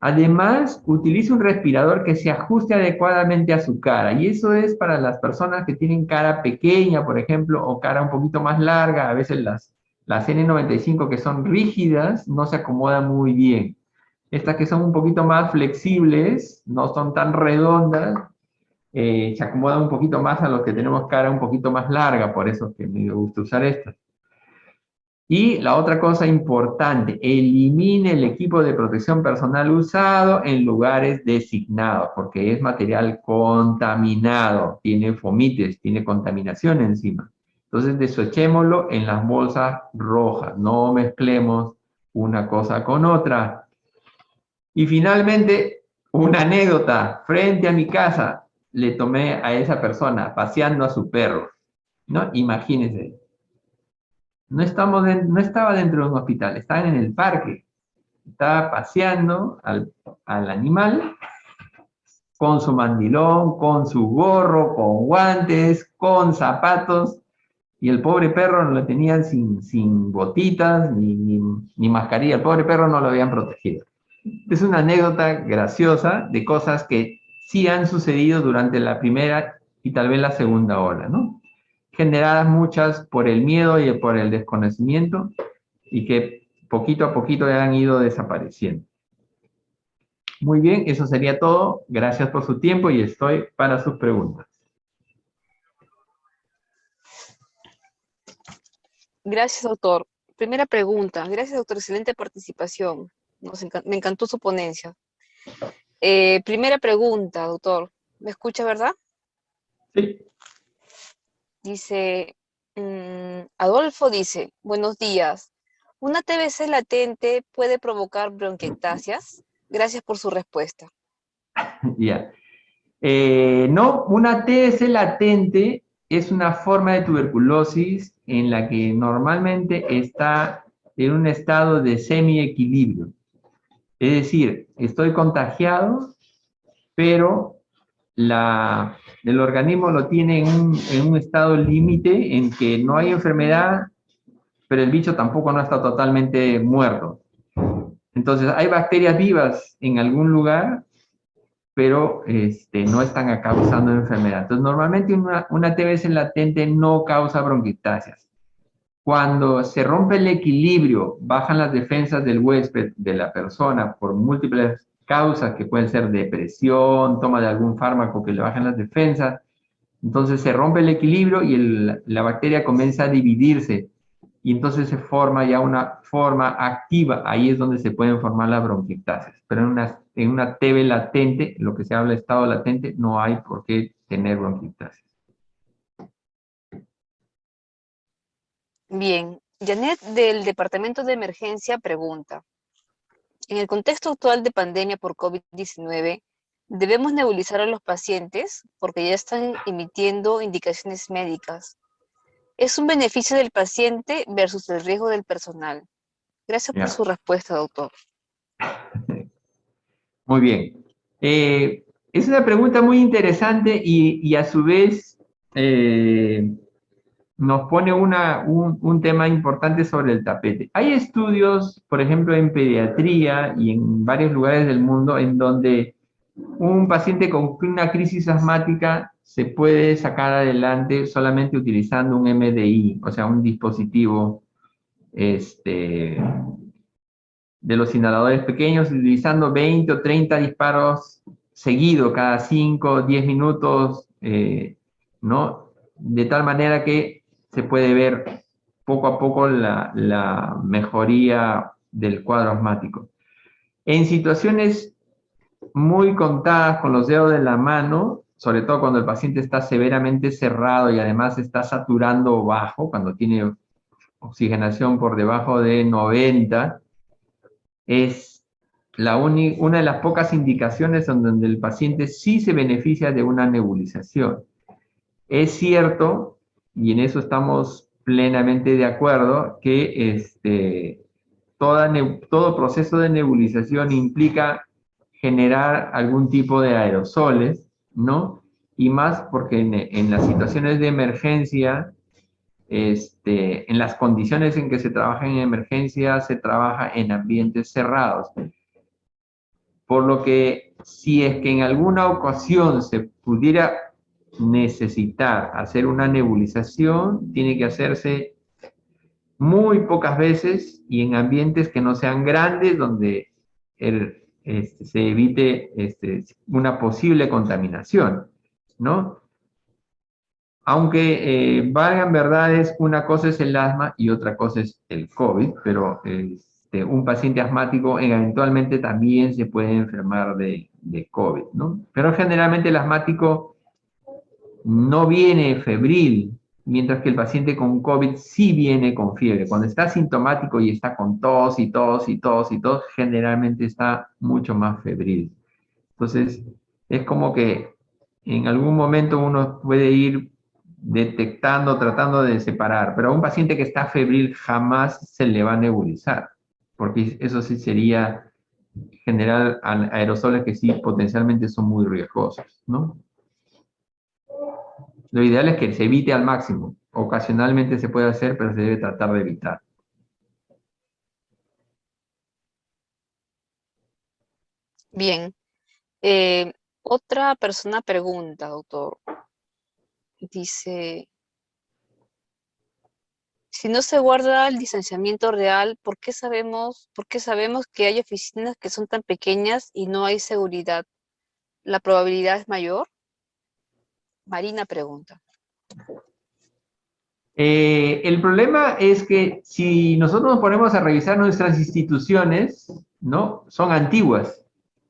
Además, utilice un respirador que se ajuste adecuadamente a su cara. Y eso es para las personas que tienen cara pequeña, por ejemplo, o cara un poquito más larga. A veces las N95 que son rígidas no se acomodan muy bien. Estas que son un poquito más flexibles, no son tan redondas, se acomodan un poquito más a los que tenemos cara un poquito más larga. Por eso que me gusta usar estas. Y la otra cosa importante, elimine el equipo de protección personal usado en lugares designados, porque es material contaminado, tiene fomites, tiene contaminación encima. Entonces desechémoslo en las bolsas rojas, no mezclemos una cosa con otra. Y finalmente, una anécdota, frente a mi casa, le tomé a esa persona paseando a su perro, ¿no? Imagínense. No estaba dentro de un hospital, estaban en el parque. Estaba paseando al animal con su mandilón, con su gorro, con guantes, con zapatos, y el pobre perro no lo tenían sin botitas ni mascarilla. El pobre perro no lo habían protegido. Es una anécdota graciosa de cosas que sí han sucedido durante la primera y tal vez la segunda ola, ¿no? Generadas muchas por el miedo y por el desconocimiento, y que poquito a poquito han ido desapareciendo. Muy bien, eso sería todo. Gracias por su tiempo y estoy para sus preguntas. Gracias, doctor. Primera pregunta. Gracias, doctor. Excelente participación. Me encantó su ponencia. Primera pregunta, doctor. ¿Me escucha, verdad? Sí. Dice, Adolfo dice, buenos días. ¿Una TBC latente puede provocar bronquiectasias? Gracias por su respuesta. Ya. No, una TBC latente es una forma de tuberculosis en la que normalmente está en un estado de semiequilibrio. Es decir, estoy contagiado, pero el organismo lo tiene en un estado límite en que no hay enfermedad, pero el bicho tampoco no está totalmente muerto. Entonces, hay bacterias vivas en algún lugar, pero no están causando enfermedad. Entonces, normalmente una TBC latente no causa bronquiectasias. Cuando se rompe el equilibrio, bajan las defensas del huésped, de la persona, por múltiples causas que pueden ser depresión, toma de algún fármaco que le bajen las defensas, entonces se rompe el equilibrio y la bacteria comienza a dividirse, y entonces se forma ya una forma activa. Ahí es donde se pueden formar las bronquiectasias. Pero en una TB latente, lo que se habla de estado latente, no hay por qué tener bronquiectasias. Bien. Janet del Departamento de Emergencia pregunta, en el contexto actual de pandemia por COVID-19, ¿debemos nebulizar a los pacientes porque ya están emitiendo indicaciones médicas? ¿Es un beneficio del paciente versus el riesgo del personal? Gracias por su respuesta, doctor. Muy bien. Es una pregunta muy interesante y a su vez nos pone un tema importante sobre el tapete. Hay estudios, por ejemplo, en pediatría y en varios lugares del mundo, en donde un paciente con una crisis asmática se puede sacar adelante solamente utilizando un MDI, o sea, un dispositivo de los inhaladores pequeños, utilizando 20 o 30 disparos seguidos cada 5 o 10 minutos, ¿no? De tal manera que se puede ver poco a poco la mejoría del cuadro asmático. En situaciones muy contadas con los dedos de la mano, sobre todo cuando el paciente está severamente cerrado y además está saturando bajo, cuando tiene oxigenación por debajo de 90, es una de las pocas indicaciones en donde el paciente sí se beneficia de una nebulización. Es cierto, y en eso estamos plenamente de acuerdo, que todo proceso de nebulización implica generar algún tipo de aerosoles, ¿no? Y más porque en las situaciones de emergencia, en las condiciones en que se trabaja en emergencia, se trabaja en ambientes cerrados. Por lo que si es que en alguna ocasión se pudiera necesitar hacer una nebulización, tiene que hacerse muy pocas veces y en ambientes que no sean grandes, donde se evite una posible contaminación, ¿no? Aunque valgan verdades, una cosa es el asma y otra cosa es el COVID, pero un paciente asmático eventualmente también se puede enfermar de COVID, ¿no? Pero generalmente el asmático no viene febril, mientras que el paciente con COVID sí viene con fiebre. Cuando está sintomático y está con tos y tos y tos y tos, generalmente está mucho más febril. Entonces, es como que en algún momento uno puede ir detectando, tratando de separar, pero a un paciente que está febril jamás se le va a nebulizar, porque eso sí sería generar aerosoles que sí potencialmente son muy riesgosos, ¿no? Lo ideal es que se evite al máximo. Ocasionalmente se puede hacer, pero se debe tratar de evitar. Bien. Otra persona pregunta, doctor. Dice, si no se guarda el distanciamiento real, por qué sabemos que hay oficinas que son tan pequeñas y no hay seguridad? ¿La probabilidad es mayor? Marina pregunta. El problema es que si nosotros nos ponemos a revisar nuestras instituciones, ¿no? Son antiguas,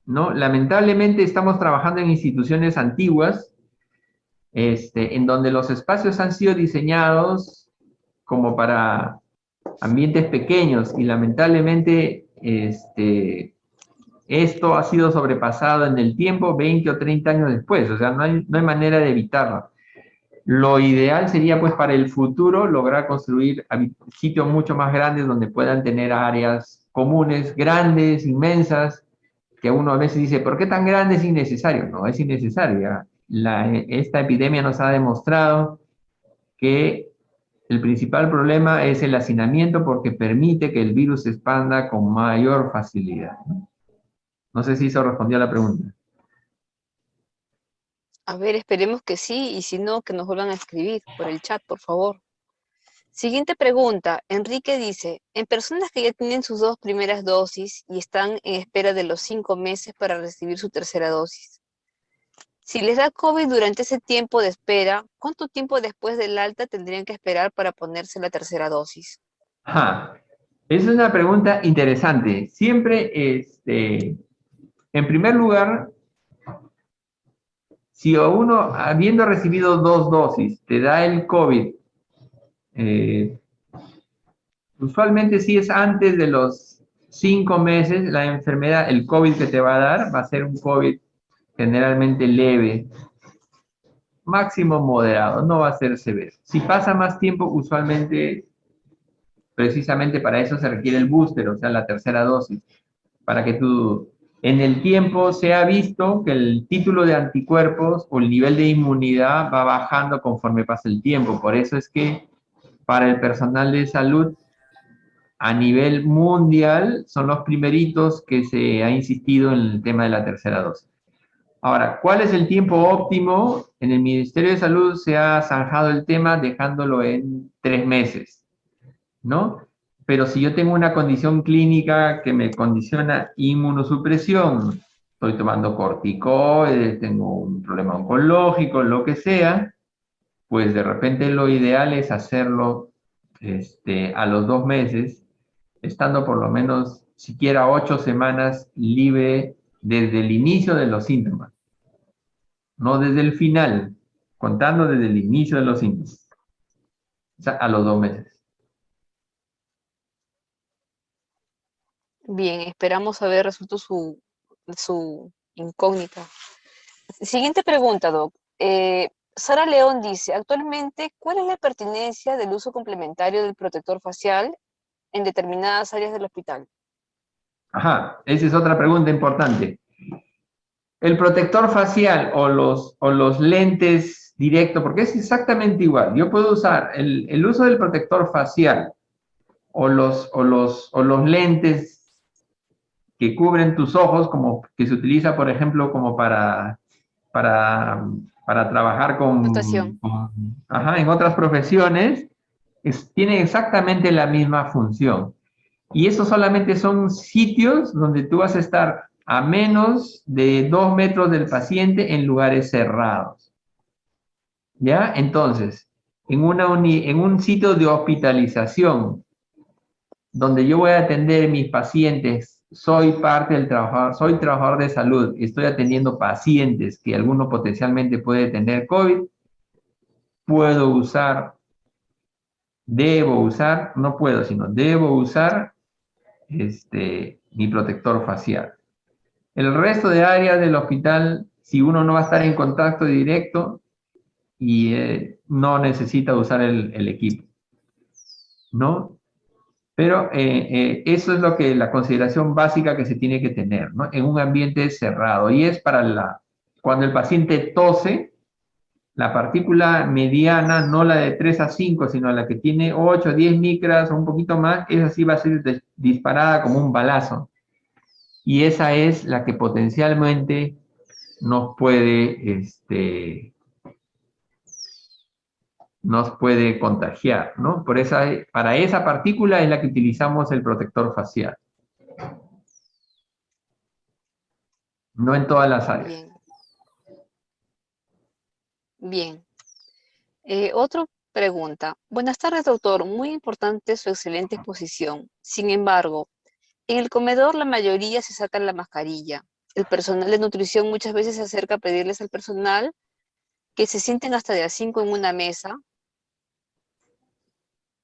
¿no? Lamentablemente estamos trabajando en instituciones antiguas, en donde los espacios han sido diseñados como para ambientes pequeños y lamentablemente esto ha sido sobrepasado en el tiempo 20 o 30 años después, o sea, no hay manera de evitarlo. Lo ideal sería, pues, para el futuro lograr construir sitios mucho más grandes donde puedan tener áreas comunes, grandes, inmensas, que uno a veces dice, ¿por qué tan grande es innecesario? No, es innecesario. Esta epidemia nos ha demostrado que el principal problema es el hacinamiento porque permite que el virus se expanda con mayor facilidad. No sé si eso respondió a la pregunta. A ver, esperemos que sí, y si no, que nos vuelvan a escribir por el chat, por favor. Siguiente pregunta. Enrique dice, en personas que ya tienen sus 2 primeras dosis y están en espera de los 5 meses para recibir su tercera dosis, si les da COVID durante ese tiempo de espera, ¿cuánto tiempo después del alta tendrían que esperar para ponerse la tercera dosis? Ajá. Es una pregunta interesante. Siempre, en primer lugar, si a uno, habiendo recibido 2 dosis, te da el COVID, usualmente si es antes de los 5 meses, la enfermedad, el COVID que te va a dar, va a ser un COVID generalmente leve, máximo moderado, no va a ser severo. Si pasa más tiempo, usualmente, precisamente para eso se requiere el booster, o sea, la tercera dosis, para que en el tiempo se ha visto que el título de anticuerpos o el nivel de inmunidad va bajando conforme pasa el tiempo. Por eso es que para el personal de salud a nivel mundial son los primeritos que se ha insistido en el tema de la tercera dosis. Ahora, ¿cuál es el tiempo óptimo? En el Ministerio de Salud se ha zanjado el tema dejándolo en 3 meses, ¿no? Pero si yo tengo una condición clínica que me condiciona inmunosupresión, estoy tomando corticoides, tengo un problema oncológico, lo que sea, pues de repente lo ideal es hacerlo a los 2 meses, estando por lo menos siquiera 8 semanas libre desde el inicio de los síntomas, no desde el final, contando desde el inicio de los síntomas, o sea, a los 2 meses. Bien, esperamos haber resuelto su incógnita. Siguiente pregunta, Doc. Sara León dice, actualmente, ¿cuál es la pertinencia del uso complementario del protector facial en determinadas áreas del hospital? Ajá, esa es otra pregunta importante. El protector facial o los lentes directos, porque es exactamente igual. Yo puedo usar el uso del protector facial o los lentes que cubren tus ojos, como que se utiliza, por ejemplo, como para, para trabajar Notación. en otras profesiones, tiene exactamente la misma función. Y eso solamente son sitios donde tú vas a estar a menos de 2 metros del paciente en lugares cerrados. ¿Ya? Entonces, en un sitio de hospitalización donde yo voy a atender mis pacientes, soy parte del trabajador, soy trabajador de salud, estoy atendiendo pacientes que alguno potencialmente puede tener COVID, puedo usar, debo usar, no puedo, sino debo usar mi protector facial. El resto de áreas del hospital, si uno no va a estar en contacto directo y no necesita usar el equipo, ¿no? Pero eso es la consideración básica que se tiene que tener, ¿no? En un ambiente cerrado. Y es cuando el paciente tose, la partícula mediana, no la de 3 a 5, sino la que tiene 8, 10 micras o un poquito más, esa sí va a ser disparada como un balazo. Y esa es la que potencialmente nos puede contagiar, ¿no? Para esa partícula es la que utilizamos el protector facial, no en todas las áreas. Bien, bien. Otra pregunta. Buenas tardes, doctor. Muy importante su excelente exposición. Sin embargo, en el comedor la mayoría se sacan la mascarilla. El personal de nutrición muchas veces se acerca a pedirles al personal que se sienten hasta de a 5 en una mesa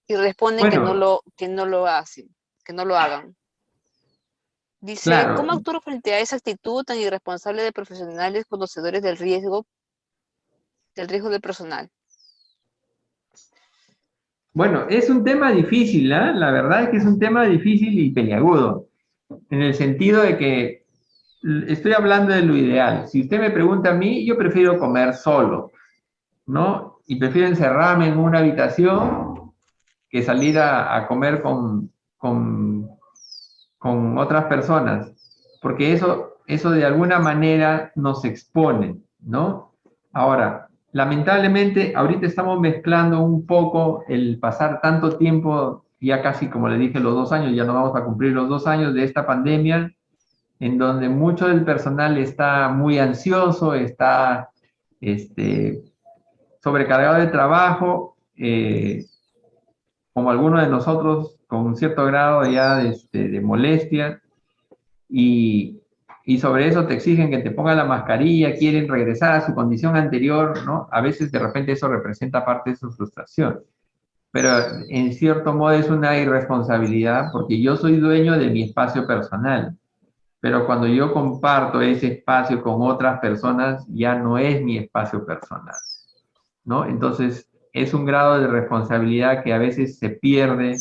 y responden Bueno, que no lo hacen, que no lo hagan. Dice, claro. ¿cómo actúo frente a esa actitud tan irresponsable de profesionales conocedores del riesgo del personal? Bueno, es un tema difícil, ¿ah? La verdad es que es un tema difícil y peliagudo, en el sentido de que estoy hablando de lo ideal. Si usted me pregunta a mí, yo prefiero comer solo, ¿no? Y prefiero encerrarme en una habitación que salir a comer con, con otras personas, porque eso de alguna manera nos expone, ¿no? Ahora, lamentablemente, ahorita estamos mezclando un poco el pasar tanto tiempo, ya casi como le dije, los 2 años, ya no vamos a cumplir los 2 años de esta pandemia, en donde mucho del personal está muy ansioso, está sobrecargado de trabajo, como algunos de nosotros, con un cierto grado ya de molestia, y, y sobre eso te exigen que te pongas la mascarilla, quieren regresar a su condición anterior, ¿no? A veces de repente eso representa parte de su frustración, pero en cierto modo es una irresponsabilidad porque yo soy dueño de mi espacio personal, pero cuando yo comparto ese espacio con otras personas ya no es mi espacio personal, ¿no? Entonces es un grado de responsabilidad que a veces se pierde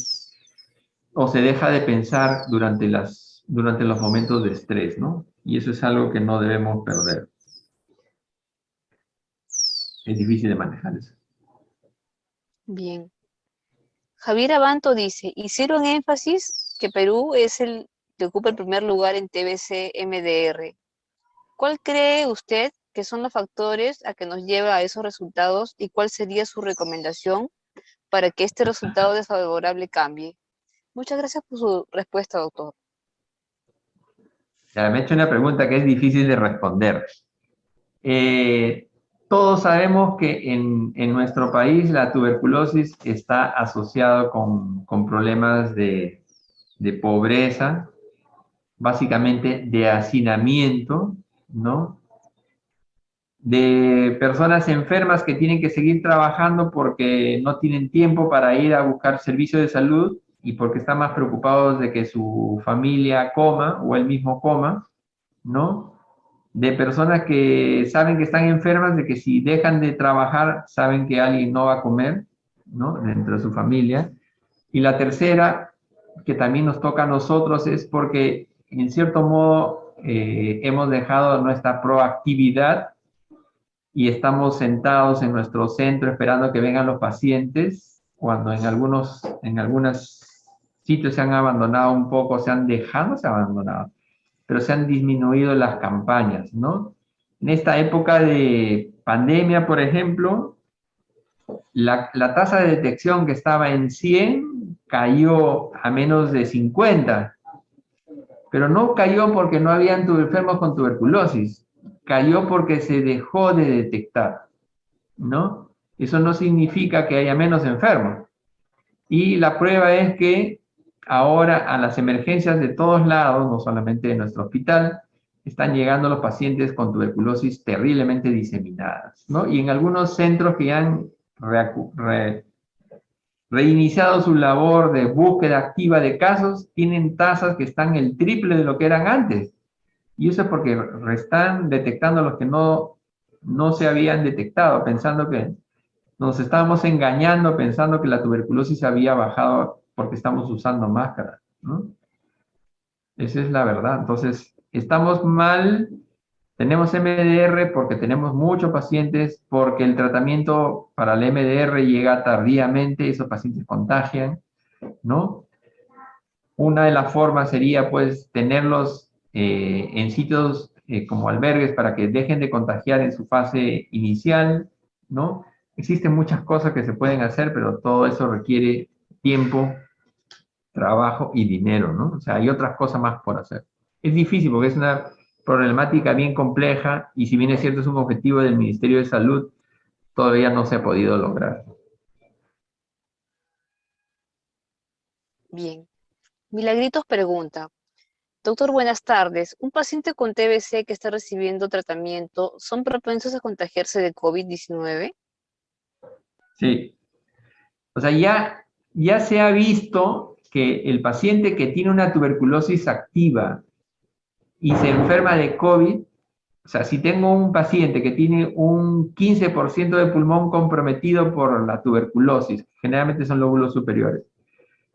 o se deja de pensar durante los momentos de estrés, ¿no? Y eso es algo que no debemos perder. Es difícil de manejar eso. Bien. Javier Abanto dice, hicieron énfasis que Perú es el que ocupa el primer lugar en TBC MDR. ¿Cuál cree usted que son los factores a que nos lleva a esos resultados y cuál sería su recomendación para que este resultado desfavorable cambie? Muchas gracias por su respuesta, doctor. Ya, me ha hecho una pregunta que es difícil de responder. Todos sabemos que en nuestro país la tuberculosis está asociado con problemas de de pobreza, básicamente de hacinamiento, ¿no? De personas enfermas que tienen que seguir trabajando porque no tienen tiempo para ir a buscar servicios de salud y porque están más preocupados de que su familia coma o él mismo coma, ¿no? De personas que saben que están enfermas, de que si dejan de trabajar, saben que alguien no va a comer, ¿no? Dentro de su familia. Y la tercera, que también nos toca a nosotros, es porque, en cierto modo, hemos dejado nuestra proactividad y estamos sentados en nuestro centro esperando que vengan los pacientes, cuando en algunos sitios se han abandonado un poco, se han abandonado, pero se han disminuido las campañas, ¿no? En esta época de pandemia, por ejemplo, la tasa de detección que estaba en 100 cayó a menos de 50, pero no cayó porque no habían enfermos con tuberculosis, cayó porque se dejó de detectar, ¿no? Eso no significa que haya menos enfermos. Y la prueba es que ahora a las emergencias de todos lados, no solamente de nuestro hospital, están llegando los pacientes con tuberculosis terriblemente diseminadas, ¿no? Y en algunos centros que ya han reiniciado su labor de búsqueda activa de casos, tienen tasas que están el triple de lo que eran antes. Y eso es porque están detectando los que no se habían detectado, pensando que nos estábamos engañando, pensando que la tuberculosis había bajado porque estamos usando máscaras, ¿no? Esa es la verdad. Entonces, estamos mal, tenemos MDR porque tenemos muchos pacientes, porque el tratamiento para el MDR llega tardíamente, esos pacientes contagian, ¿no? Una de las formas sería, pues, tenerlos en sitios como albergues para que dejen de contagiar en su fase inicial, ¿no? Existen muchas cosas que se pueden hacer, pero todo eso requiere tiempo, trabajo y dinero, ¿no? O sea, hay otras cosas más por hacer. Es difícil porque es una problemática bien compleja y si bien es cierto es un objetivo del Ministerio de Salud, todavía no se ha podido lograr. Bien. Milagritos pregunta, doctor, buenas tardes. ¿Un paciente con TBC que está recibiendo tratamiento son propensos a contagiarse de COVID-19? Sí. O sea, ya se ha visto que el paciente que tiene una tuberculosis activa y se enferma de COVID, o sea, si tengo un paciente que tiene un 15% de pulmón comprometido por la tuberculosis, generalmente son lóbulos superiores,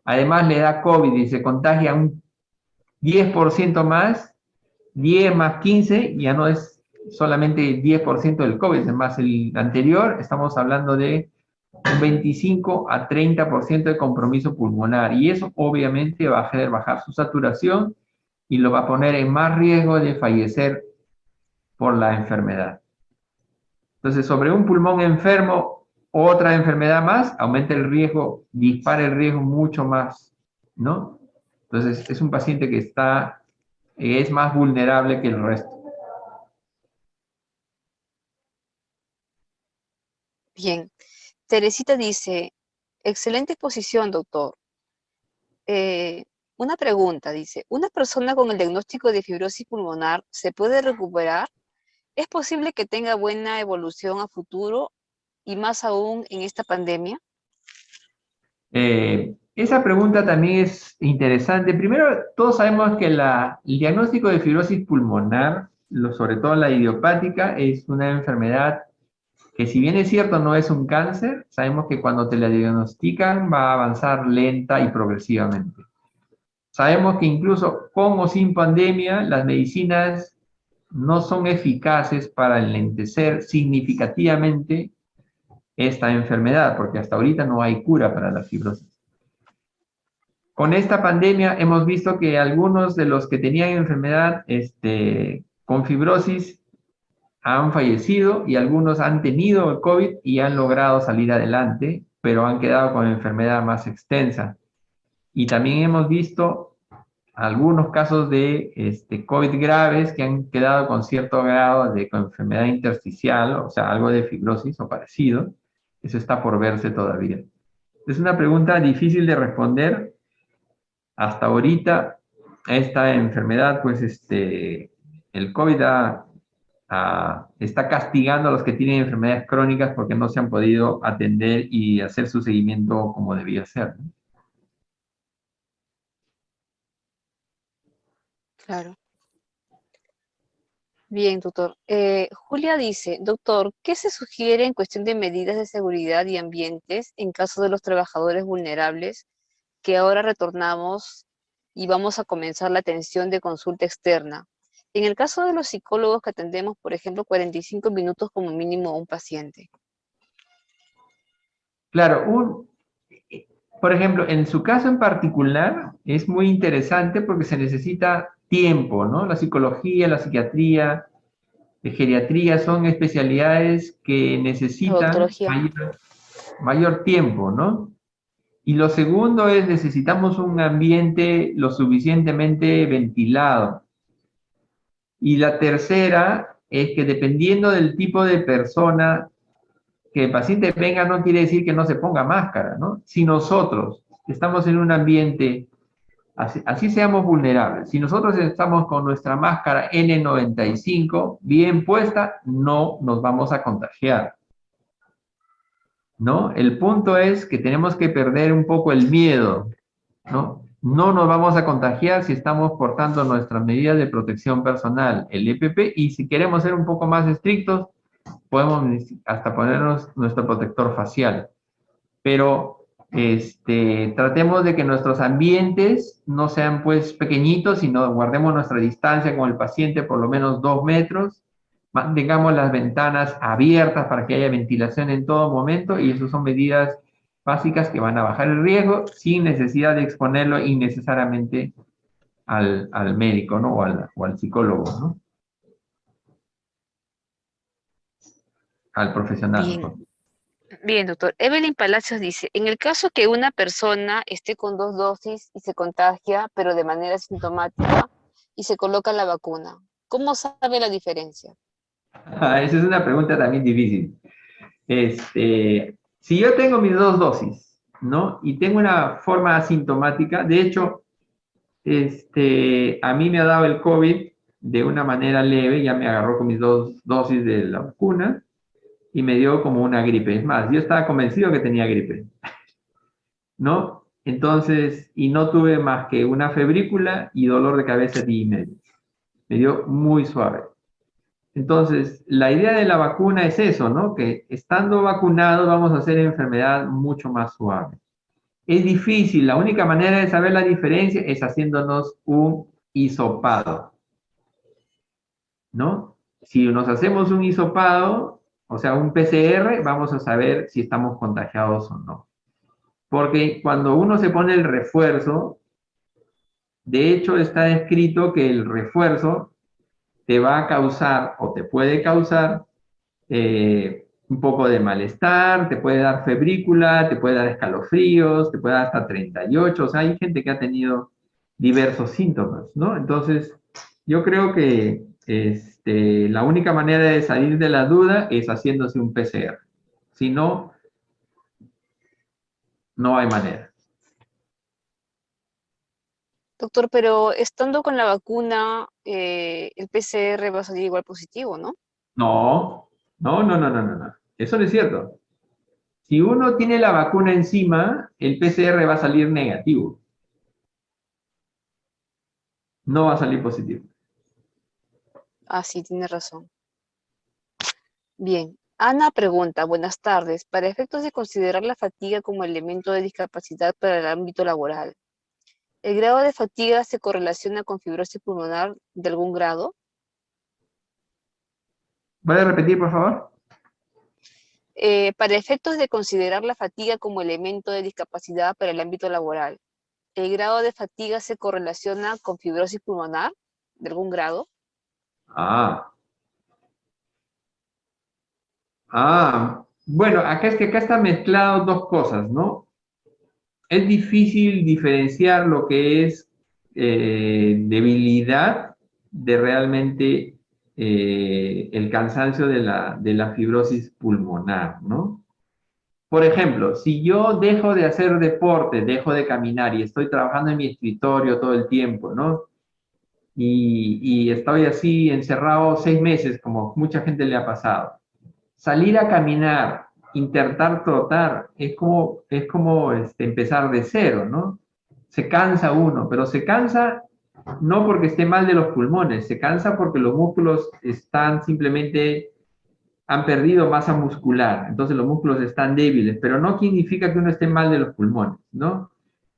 además le da COVID y se contagia un 10% más, 10 más 15, ya no es solamente 10% del COVID, es más el anterior, estamos hablando de un 25 a 30% de compromiso pulmonar y eso obviamente va a hacer bajar su saturación y lo va a poner en más riesgo de fallecer por la enfermedad. Entonces, sobre un pulmón enfermo, otra enfermedad más, aumenta el riesgo, dispara el riesgo mucho más, ¿no? Entonces, es un paciente que es más vulnerable que el resto. Bien. Teresita dice, excelente exposición, doctor. Eh, una pregunta, dice, ¿una persona con el diagnóstico de fibrosis pulmonar se puede recuperar? ¿Es posible que tenga buena evolución a futuro y más aún en esta pandemia? Esa pregunta también es interesante. Primero, todos sabemos que el diagnóstico de fibrosis pulmonar, sobre todo la idiopática, es una enfermedad que si bien es cierto no es un cáncer, sabemos que cuando te la diagnostican va a avanzar lenta y progresivamente. Sabemos que incluso con o sin pandemia, las medicinas no son eficaces para enlentecer significativamente esta enfermedad, porque hasta ahorita no hay cura para la fibrosis. Con esta pandemia hemos visto que algunos de los que tenían enfermedad con fibrosis han fallecido y algunos han tenido el COVID y han logrado salir adelante, pero han quedado con enfermedad más extensa. Y también hemos visto algunos casos de COVID graves que han quedado con cierto grado de enfermedad intersticial, o sea, algo de fibrosis o parecido. Eso está por verse todavía. Es una pregunta difícil de responder. hasta ahorita esta enfermedad, pues el COVID está castigando a los que tienen enfermedades crónicas porque no se han podido atender y hacer su seguimiento como debía ser, ¿no? Claro. Bien, doctor. Julia dice, doctor, ¿qué se sugiere en cuestión de medidas de seguridad y ambientes en caso de los trabajadores vulnerables que ahora retornamos y vamos a comenzar la atención de consulta externa? En el caso de los psicólogos que atendemos, por ejemplo, 45 minutos como mínimo a un paciente. Claro, por ejemplo, en su caso en particular es muy interesante porque se necesita tiempo, ¿no? La psicología, la psiquiatría, la geriatría son especialidades que La necesitan odontología. mayor tiempo, ¿no? Y lo segundo es necesitamos un ambiente lo suficientemente ventilado. Y la tercera es que dependiendo del tipo de persona que el paciente venga, no quiere decir que no se ponga máscara, ¿no? Si nosotros estamos en un ambiente, así seamos vulnerables, si nosotros estamos con nuestra máscara N95 bien puesta, no nos vamos a contagiar, ¿no? El punto es que tenemos que perder un poco el miedo, ¿no? No nos vamos a contagiar si estamos portando nuestras medidas de protección personal, el EPP, y si queremos ser un poco más estrictos, podemos hasta ponernos nuestro protector facial. Pero tratemos de que nuestros ambientes no sean pues pequeñitos, sino guardemos nuestra distancia con el paciente por lo menos 2 metros, mantengamos las ventanas abiertas para que haya ventilación en todo momento y esas son medidas básicas que van a bajar el riesgo sin necesidad de exponerlo innecesariamente al médico, ¿no? O al psicólogo, ¿no? Al profesional, Bien. mejor. Bien, doctor. Evelyn Palacios dice, en el caso que una persona esté con 2 dosis y se contagia, pero de manera sintomática, y se coloca la vacuna, ¿cómo sabe la diferencia? Esa es una pregunta también difícil. Si yo tengo mis 2 dosis, ¿no? Y tengo una forma asintomática, de hecho, a mí me ha dado el COVID de una manera leve, ya me agarró con mis 2 dosis de la vacuna y me dio como una gripe. Es más, yo estaba convencido que tenía gripe, ¿no? Entonces, y no tuve más que una febrícula y dolor de cabeza día y medio. Me dio muy suave. Entonces, la idea de la vacuna es eso, ¿no? Que estando vacunados vamos a hacer enfermedad mucho más suave. Es difícil, la única manera de saber la diferencia es haciéndonos un hisopado, ¿no? Si nos hacemos un hisopado, o sea, un PCR, vamos a saber si estamos contagiados o no. Porque cuando uno se pone el refuerzo, de hecho está escrito que el refuerzo te va a causar o te puede causar un poco de malestar, te puede dar febrícula, te puede dar escalofríos, te puede dar hasta 38, o sea, hay gente que ha tenido diversos síntomas, ¿no? Entonces, yo creo que la única manera de salir de la duda es haciéndose un PCR. Si no, no hay manera. Doctor, pero estando con la vacuna, el PCR va a salir igual positivo, ¿no? No, no, no, no, no, no, no. Eso no es cierto. Si uno tiene la vacuna encima, el PCR va a salir negativo, no va a salir positivo. Ah, sí, tiene razón. Bien. Ana pregunta, buenas tardes. Para efectos de considerar la fatiga como elemento de discapacidad para el ámbito laboral, ¿el grado de fatiga se correlaciona con fibrosis pulmonar de algún grado? ¿Puede repetir, por favor? Para efectos de considerar la fatiga como elemento de discapacidad para el ámbito laboral, ¿el grado de fatiga se correlaciona con fibrosis pulmonar de algún grado? Ah, bueno, acá es que acá están mezcladas dos cosas, ¿no? Es difícil diferenciar lo que es debilidad de realmente el cansancio de la fibrosis pulmonar, ¿no? Por ejemplo, si yo dejo de hacer deporte, dejo de caminar y estoy trabajando en mi escritorio todo el tiempo, ¿no? Y estoy así encerrado 6 meses, como mucha gente le ha pasado. Salir a caminar, intentar trotar, es como empezar de cero, ¿no? Se cansa uno, pero se cansa no porque esté mal de los pulmones, se cansa porque los músculos están simplemente, han perdido masa muscular, entonces los músculos están débiles, pero no significa que uno esté mal de los pulmones, ¿no?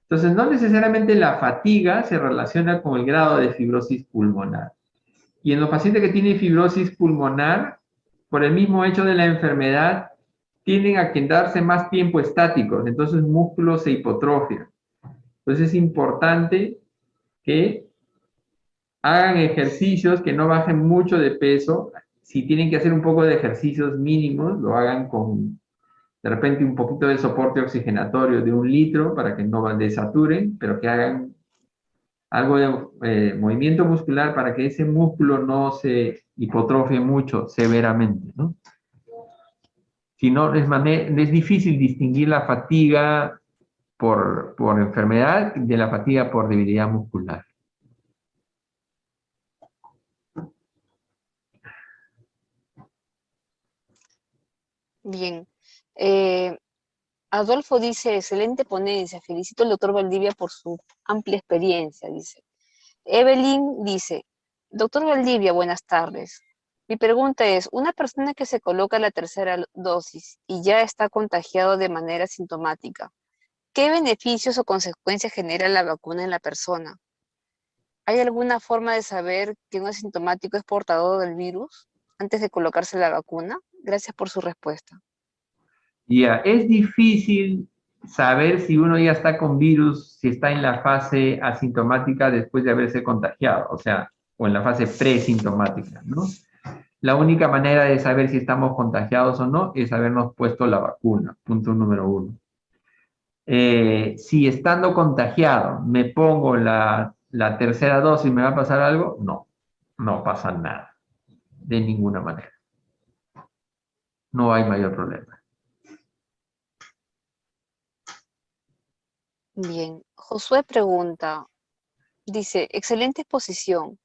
Entonces, no necesariamente la fatiga se relaciona con el grado de fibrosis pulmonar. Y en los pacientes que tienen fibrosis pulmonar, por el mismo hecho de la enfermedad, tienden a quedarse más tiempo estáticos, entonces el músculo se hipotrofia. Entonces es importante que hagan ejercicios que no bajen mucho de peso. Si tienen que hacer un poco de ejercicios mínimos, lo hagan con de repente un poquito de soporte oxigenatorio de 1 litro para que no desaturen, pero que hagan algo de movimiento muscular para que ese músculo no se hipotrofie mucho severamente, ¿no? Si no, es difícil distinguir la fatiga por enfermedad de la fatiga por debilidad muscular. Bien. Adolfo dice, excelente ponencia, felicito al doctor Valdivia por su amplia experiencia, dice. Evelyn dice, doctor Valdivia, buenas tardes. Mi pregunta es, una persona que se coloca la tercera dosis y ya está contagiado de manera sintomática, ¿qué beneficios o consecuencias genera la vacuna en la persona? ¿Hay alguna forma de saber que un asintomático es portador del virus antes de colocarse la vacuna? Gracias por su respuesta. Ya, es difícil saber si uno ya está con virus, si está en la fase asintomática después de haberse contagiado, o sea, o en la fase presintomática, ¿no? La única manera de saber si estamos contagiados o no es habernos puesto la vacuna, punto número 1. Si estando contagiado me pongo la tercera dosis, ¿me va a pasar algo? No, no pasa nada, de ninguna manera. No hay mayor problema. Bien, Josué pregunta, dice, excelente exposición.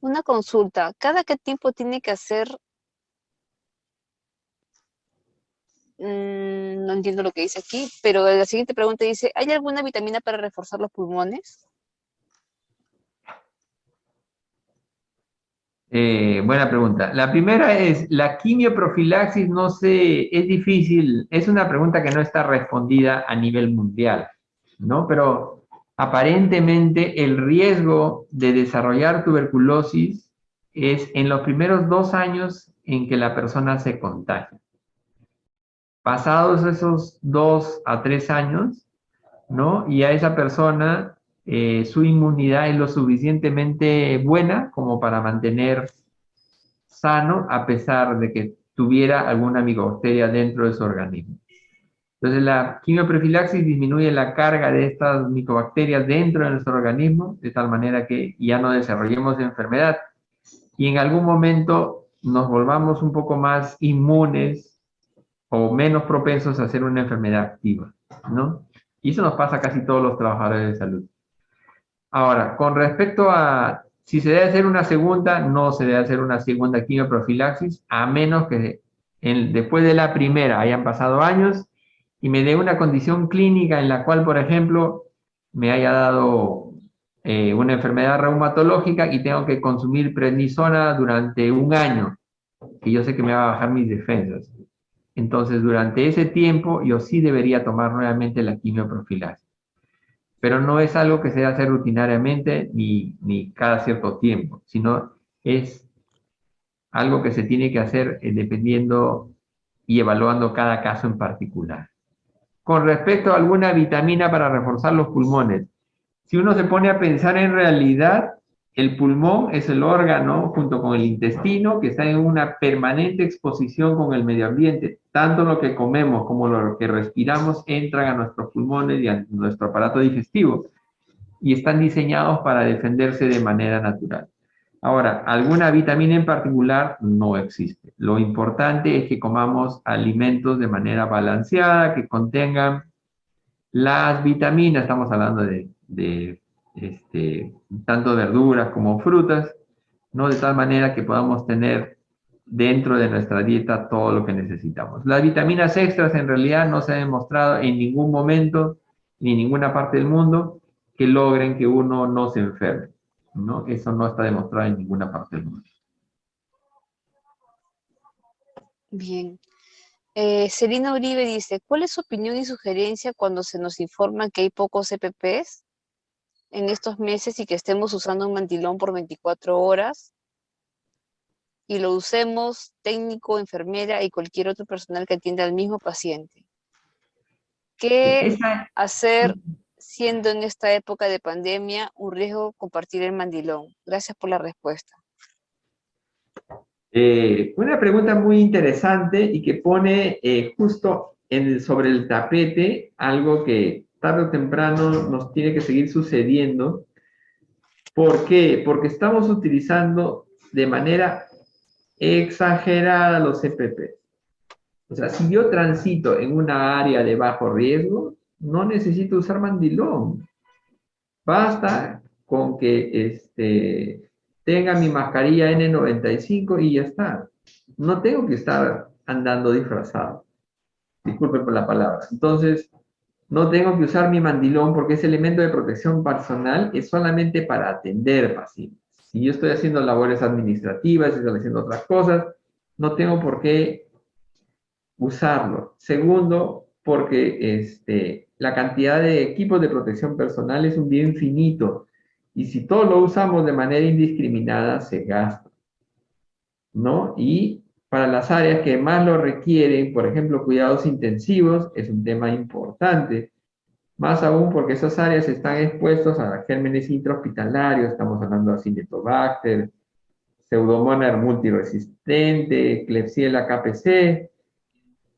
Una consulta, ¿cada qué tiempo tiene que hacer? No entiendo lo que dice aquí, pero la siguiente pregunta dice, ¿hay alguna vitamina para reforzar los pulmones? Buena pregunta. La primera es, la quimioprofilaxis, no sé, es difícil, es una pregunta que no está respondida a nivel mundial, ¿no? Pero aparentemente el riesgo de desarrollar tuberculosis es en los primeros 2 años en que la persona se contagia. Pasados esos 2 a 3 años, ¿no? Y a esa persona su inmunidad es lo suficientemente buena como para mantener sano a pesar de que tuviera alguna micobacteria dentro de su organismo. Entonces la quimioprofilaxis disminuye la carga de estas micobacterias dentro de nuestro organismo de tal manera que ya no desarrollemos enfermedad y en algún momento nos volvamos un poco más inmunes o menos propensos a hacer una enfermedad activa, ¿no? Y eso nos pasa a casi todos los trabajadores de salud. Ahora, con respecto a si se debe hacer una segunda, no se debe hacer una segunda quimioprofilaxis, a menos que después de la primera hayan pasado años y me dé una condición clínica en la cual, por ejemplo, me haya dado una enfermedad reumatológica y tengo que consumir prednisona durante 1 año, que yo sé que me va a bajar mis defensas. Entonces, durante ese tiempo, yo sí debería tomar nuevamente la quimioprofilaxis. Pero no es algo que se hace rutinariamente ni cada cierto tiempo, sino es algo que se tiene que hacer dependiendo y evaluando cada caso en particular. Con respecto a alguna vitamina para reforzar los pulmones, si uno se pone a pensar en realidad, el pulmón es el órgano junto con el intestino que está en una permanente exposición con el medio ambiente. Tanto lo que comemos como lo que respiramos entran a nuestros pulmones y a nuestro aparato digestivo y están diseñados para defenderse de manera natural. Ahora, alguna vitamina en particular no existe. Lo importante es que comamos alimentos de manera balanceada, que contengan las vitaminas, estamos hablando de tanto verduras como frutas, ¿no? De tal manera que podamos tener dentro de nuestra dieta todo lo que necesitamos. Las vitaminas extras en realidad no se ha demostrado en ningún momento ni en ninguna parte del mundo que logren que uno no se enferme, ¿no? Eso no está demostrado en ninguna parte del mundo. Bien. Celina Uribe dice, ¿cuál es su opinión y sugerencia cuando se nos informa que hay pocos EPPs en estos meses y que estemos usando un mantilón por 24 horas y lo usemos técnico, enfermera y cualquier otro personal que atienda al mismo paciente? ¿Qué Esa, hacer siendo en esta época de pandemia un riesgo compartir el mandilón? Gracias por la respuesta. una pregunta muy interesante y que pone justo sobre el tapete algo que tarde o temprano nos tiene que seguir sucediendo. ¿Por qué? Porque estamos utilizando de manera exagerada los CPP. O sea, si yo transito en una área de bajo riesgo, no necesito usar mandilón. Basta con que tenga mi mascarilla N95 y ya está. No tengo que estar andando disfrazado. Disculpen por la palabra. Entonces, no tengo que usar mi mandilón porque ese elemento de protección personal es solamente para atender pacientes. Si yo estoy haciendo labores administrativas, si estoy haciendo otras cosas, no tengo por qué usarlo. Segundo, porque la cantidad de equipos de protección personal es un bien finito y si todos lo usamos de manera indiscriminada, se gasta, ¿no? Y para las áreas que más lo requieren, por ejemplo, cuidados intensivos, es un tema importante, más aún porque esas áreas están expuestas a gérmenes intrahospitalarios, estamos hablando de Acinetobacter, Pseudomonas multiresistente, Klebsiella KPC,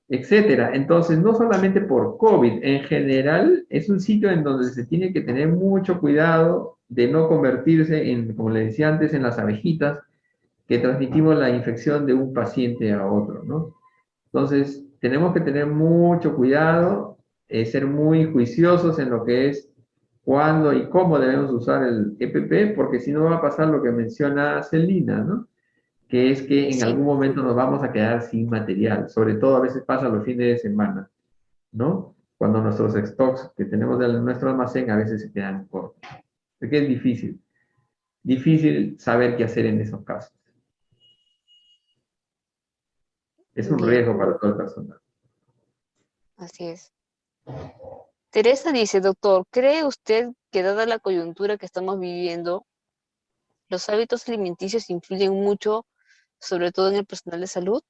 etcétera. Entonces, no solamente por COVID, en general es un sitio en donde se tiene que tener mucho cuidado de no convertirse en, como le decía antes, en las abejitas que transmitimos la infección de un paciente a otro, ¿no? Entonces, tenemos que tener mucho cuidado, ser muy juiciosos en lo que es cuándo y cómo debemos usar el EPP, porque si no va a pasar lo que menciona Celina, ¿no? Que es que en Sí, algún momento nos vamos a quedar sin material, sobre todo a veces pasa los fines de semana, ¿no? Cuando nuestros stocks que tenemos en nuestro almacén a veces se quedan cortos. Porque es difícil saber qué hacer en esos casos. Es un bien, riesgo para todo el personal. así es. Teresa dice, doctor, ¿cree usted que dada la coyuntura que estamos viviendo, los hábitos alimenticios influyen mucho, sobre todo en el personal de salud?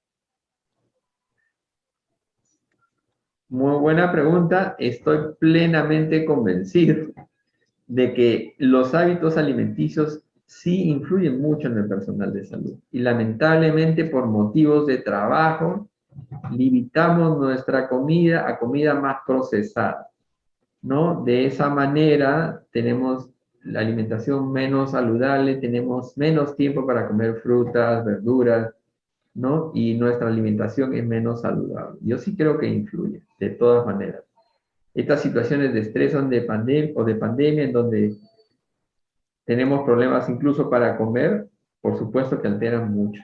Muy buena pregunta. Estoy plenamente convencido de que los hábitos alimenticios sí influyen mucho en el personal de salud. Y lamentablemente por motivos de trabajo, limitamos nuestra comida a comida más procesada, ¿no? De esa manera tenemos la alimentación menos saludable, tenemos menos tiempo para comer frutas, verduras, ¿no? Y nuestra alimentación es menos saludable. Yo sí creo que influye, de todas maneras. Estas situaciones de estrés son de pandemia en donde tenemos problemas incluso para comer, por supuesto que alteran mucho.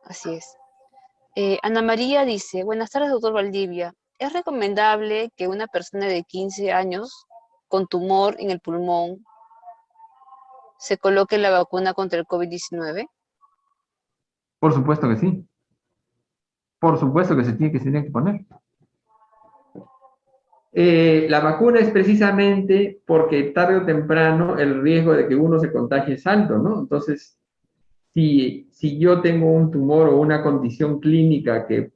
Así es. Ana María dice, buenas tardes, doctor Valdivia. ¿Es recomendable que una persona de 15 años con tumor en el pulmón se coloque la vacuna contra el COVID-19? Por supuesto que sí. Por supuesto que se tiene que poner. La vacuna es precisamente porque tarde o temprano el riesgo de que uno se contagie es alto, ¿no? Entonces, si yo tengo un tumor o una condición clínica que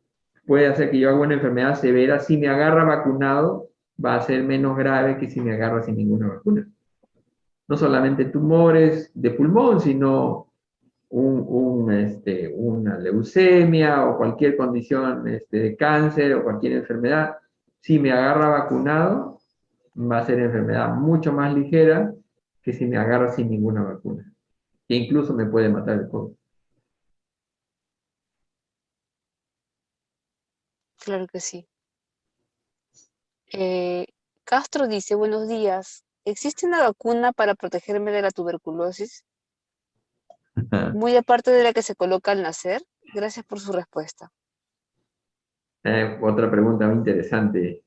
puede hacer que yo haga una enfermedad severa, si me agarra vacunado, va a ser menos grave que si me agarra sin ninguna vacuna. No solamente tumores de pulmón, sino una leucemia o cualquier condición de cáncer o cualquier enfermedad. Si me agarra vacunado, va a ser enfermedad mucho más ligera que si me agarro sin ninguna vacuna, que incluso me puede matar el COVID. Claro que sí. Eh, Castro dice, buenos días. ¿Existe una vacuna para protegerme de la tuberculosis? Muy aparte de la que se coloca al nacer. Gracias por su respuesta. Otra pregunta muy interesante.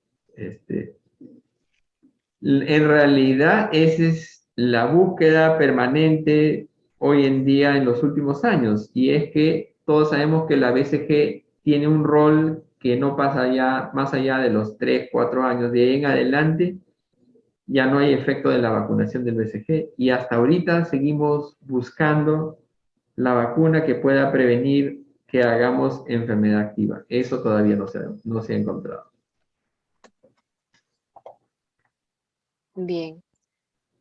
En realidad, esa es la búsqueda permanente hoy en día en los últimos años, y es que todos sabemos que la BCG tiene un rol que no pasa ya más allá de los 3, 4 años. De ahí en adelante ya no hay efecto de la vacunación del BCG, y hasta ahorita seguimos buscando la vacuna que pueda prevenir que hagamos enfermedad activa. Eso todavía no se ha encontrado. Bien.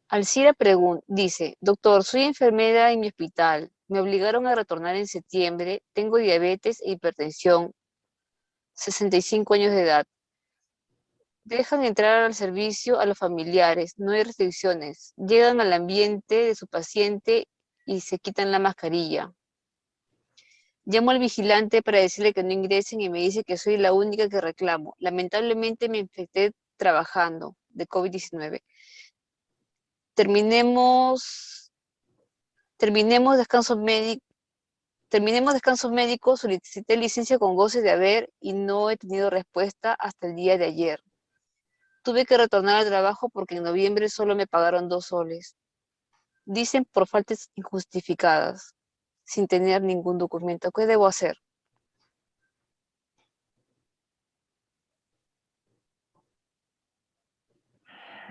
Alcira dice, doctor, soy enfermera en mi hospital. Me obligaron a retornar en septiembre. Tengo diabetes e hipertensión, 65 años de edad. Dejan entrar al servicio a los familiares, no hay restricciones. Llegan al ambiente de su paciente y se quitan la mascarilla. Llamo al vigilante para decirle que no ingresen y me dice que soy la única que reclamo. Lamentablemente me infecté trabajando de COVID-19. Terminemos, terminemos descanso médico. Terminemos descanso médico, solicité licencia con goce de haber y no he tenido respuesta hasta el día de ayer. Tuve que retornar al trabajo porque en noviembre solo me pagaron 2 soles. Dicen por faltas injustificadas, sin tener ningún documento. ¿Qué debo hacer?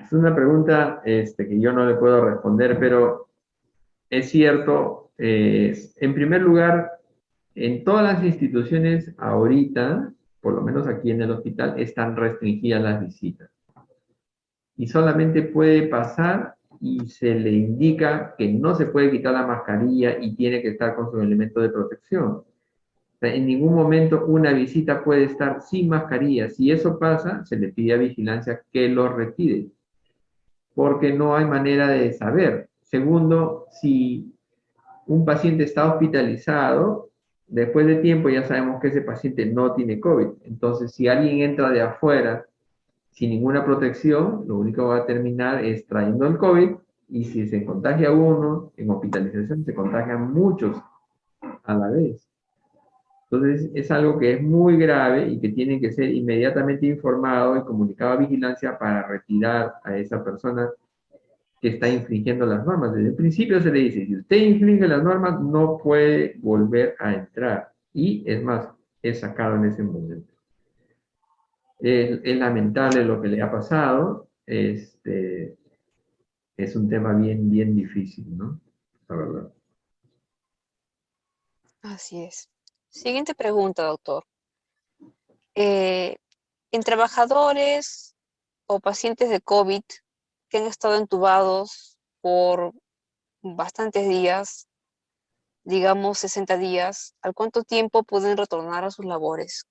Es una pregunta que yo no le puedo responder, pero es cierto. En primer lugar, en todas las instituciones ahorita, por lo menos aquí en el hospital, están restringidas las visitas. Y solamente puede pasar y se le indica que no se puede quitar la mascarilla y tiene que estar con su elemento de protección. O sea, en ningún momento una visita puede estar sin mascarilla. Si eso pasa, se le pide a vigilancia que lo retire, porque no hay manera de saber. Segundo, si un paciente está hospitalizado, después de tiempo ya sabemos que ese paciente no tiene COVID. Entonces, si alguien entra de afuera sin ninguna protección, lo único que va a terminar es trayendo el COVID, y si se contagia uno en hospitalización, se contagian muchos a la vez. Entonces, es algo que es muy grave y que tiene que ser inmediatamente informado y comunicado a vigilancia para retirar a esa persona que está infringiendo las normas. Desde el principio se le dice, si usted infringe las normas, no puede volver a entrar. Y es más, es sacado en ese momento. Es lamentable lo que le ha pasado. Es un tema bien, bien difícil, ¿no? La verdad. Así es. Siguiente pregunta, doctor. En trabajadores o pacientes de COVID que han estado entubados por bastantes días, digamos 60 días, ¿al cuánto tiempo pueden retornar a sus labores?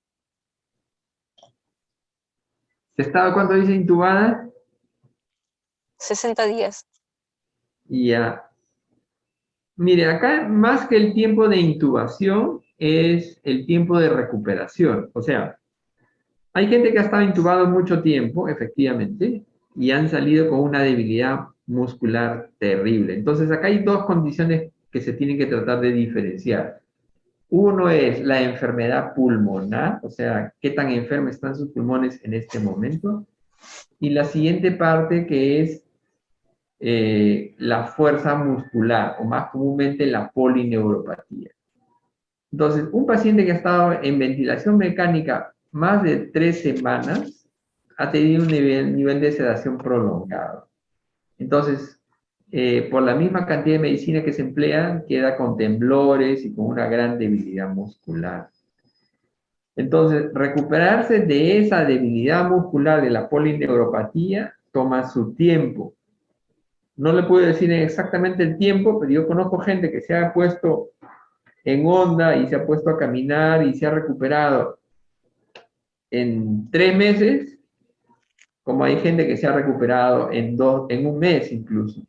¿Estaba cuánto dice intubada? 60 días. Y ya. Mire, acá más que el tiempo de intubación es el tiempo de recuperación. O sea, hay gente que ha estado intubado mucho tiempo, efectivamente, y han salido con una debilidad muscular terrible. Entonces, acá hay dos condiciones que se tienen que tratar de diferenciar. Uno es la enfermedad pulmonar, o sea, qué tan enfermos están sus pulmones en este momento. Y la siguiente parte, que es la fuerza muscular, o más comúnmente la polineuropatía. Entonces, un paciente que ha estado en ventilación mecánica más de 3 semanas ha tenido un nivel de sedación prolongado. Entonces, por la misma cantidad de medicina que se emplea, queda con temblores y con una gran debilidad muscular. Entonces, recuperarse de esa debilidad muscular de la polineuropatía toma su tiempo. No le puedo decir exactamente el tiempo, pero yo conozco gente que se ha puesto en onda y se ha puesto a caminar y se ha recuperado en 3 meses, como hay gente que se ha recuperado en un mes incluso.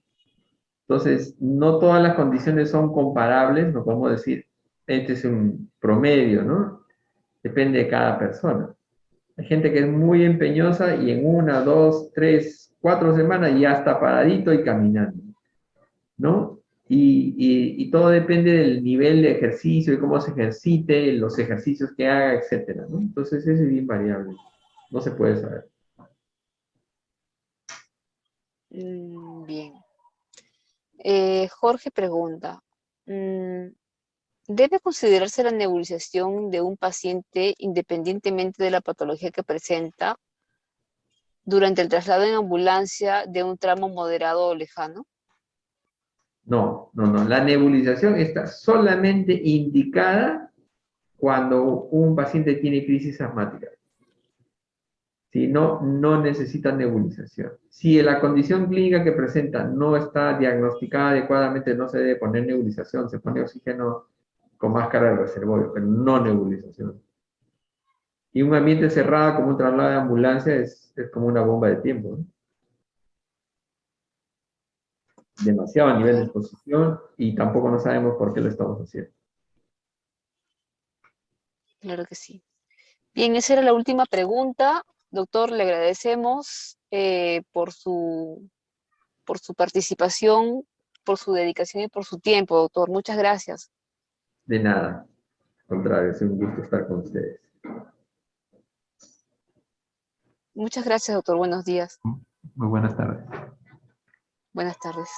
Entonces, no todas las condiciones son comparables, no podemos decir, este es un promedio, ¿no? Depende de cada persona. Hay gente que es muy empeñosa y en 1, 2, 3, 4 semanas ya está paradito y caminando, ¿no? Y todo depende del nivel de ejercicio y cómo se ejercite, los ejercicios que haga, etcétera, ¿no? Entonces, eso es bien variable. No se puede saber. Bien. Jorge pregunta, mm, ¿debe considerarse la nebulización de un paciente independientemente de la patología que presenta durante el traslado en ambulancia de un tramo moderado o lejano? No, no, no. La nebulización está solamente indicada cuando un paciente tiene crisis asmática. Si no, no necesita nebulización. Si la condición clínica que presenta no está diagnosticada adecuadamente, no se debe poner nebulización, se pone oxígeno con máscara de reservorio, pero no nebulización. Y un ambiente cerrado como un traslado de ambulancia es como una bomba de tiempo, ¿no? Demasiado a nivel de exposición y tampoco no sabemos por qué lo estamos haciendo. Claro que sí. Bien, esa era la última pregunta. Doctor, le agradecemos por su participación, por su dedicación y por su tiempo, doctor. Muchas gracias. De nada. Al contrario, es un gusto estar con ustedes. Muchas gracias, doctor. Buenos días. Muy buenas tardes. Buenas tardes.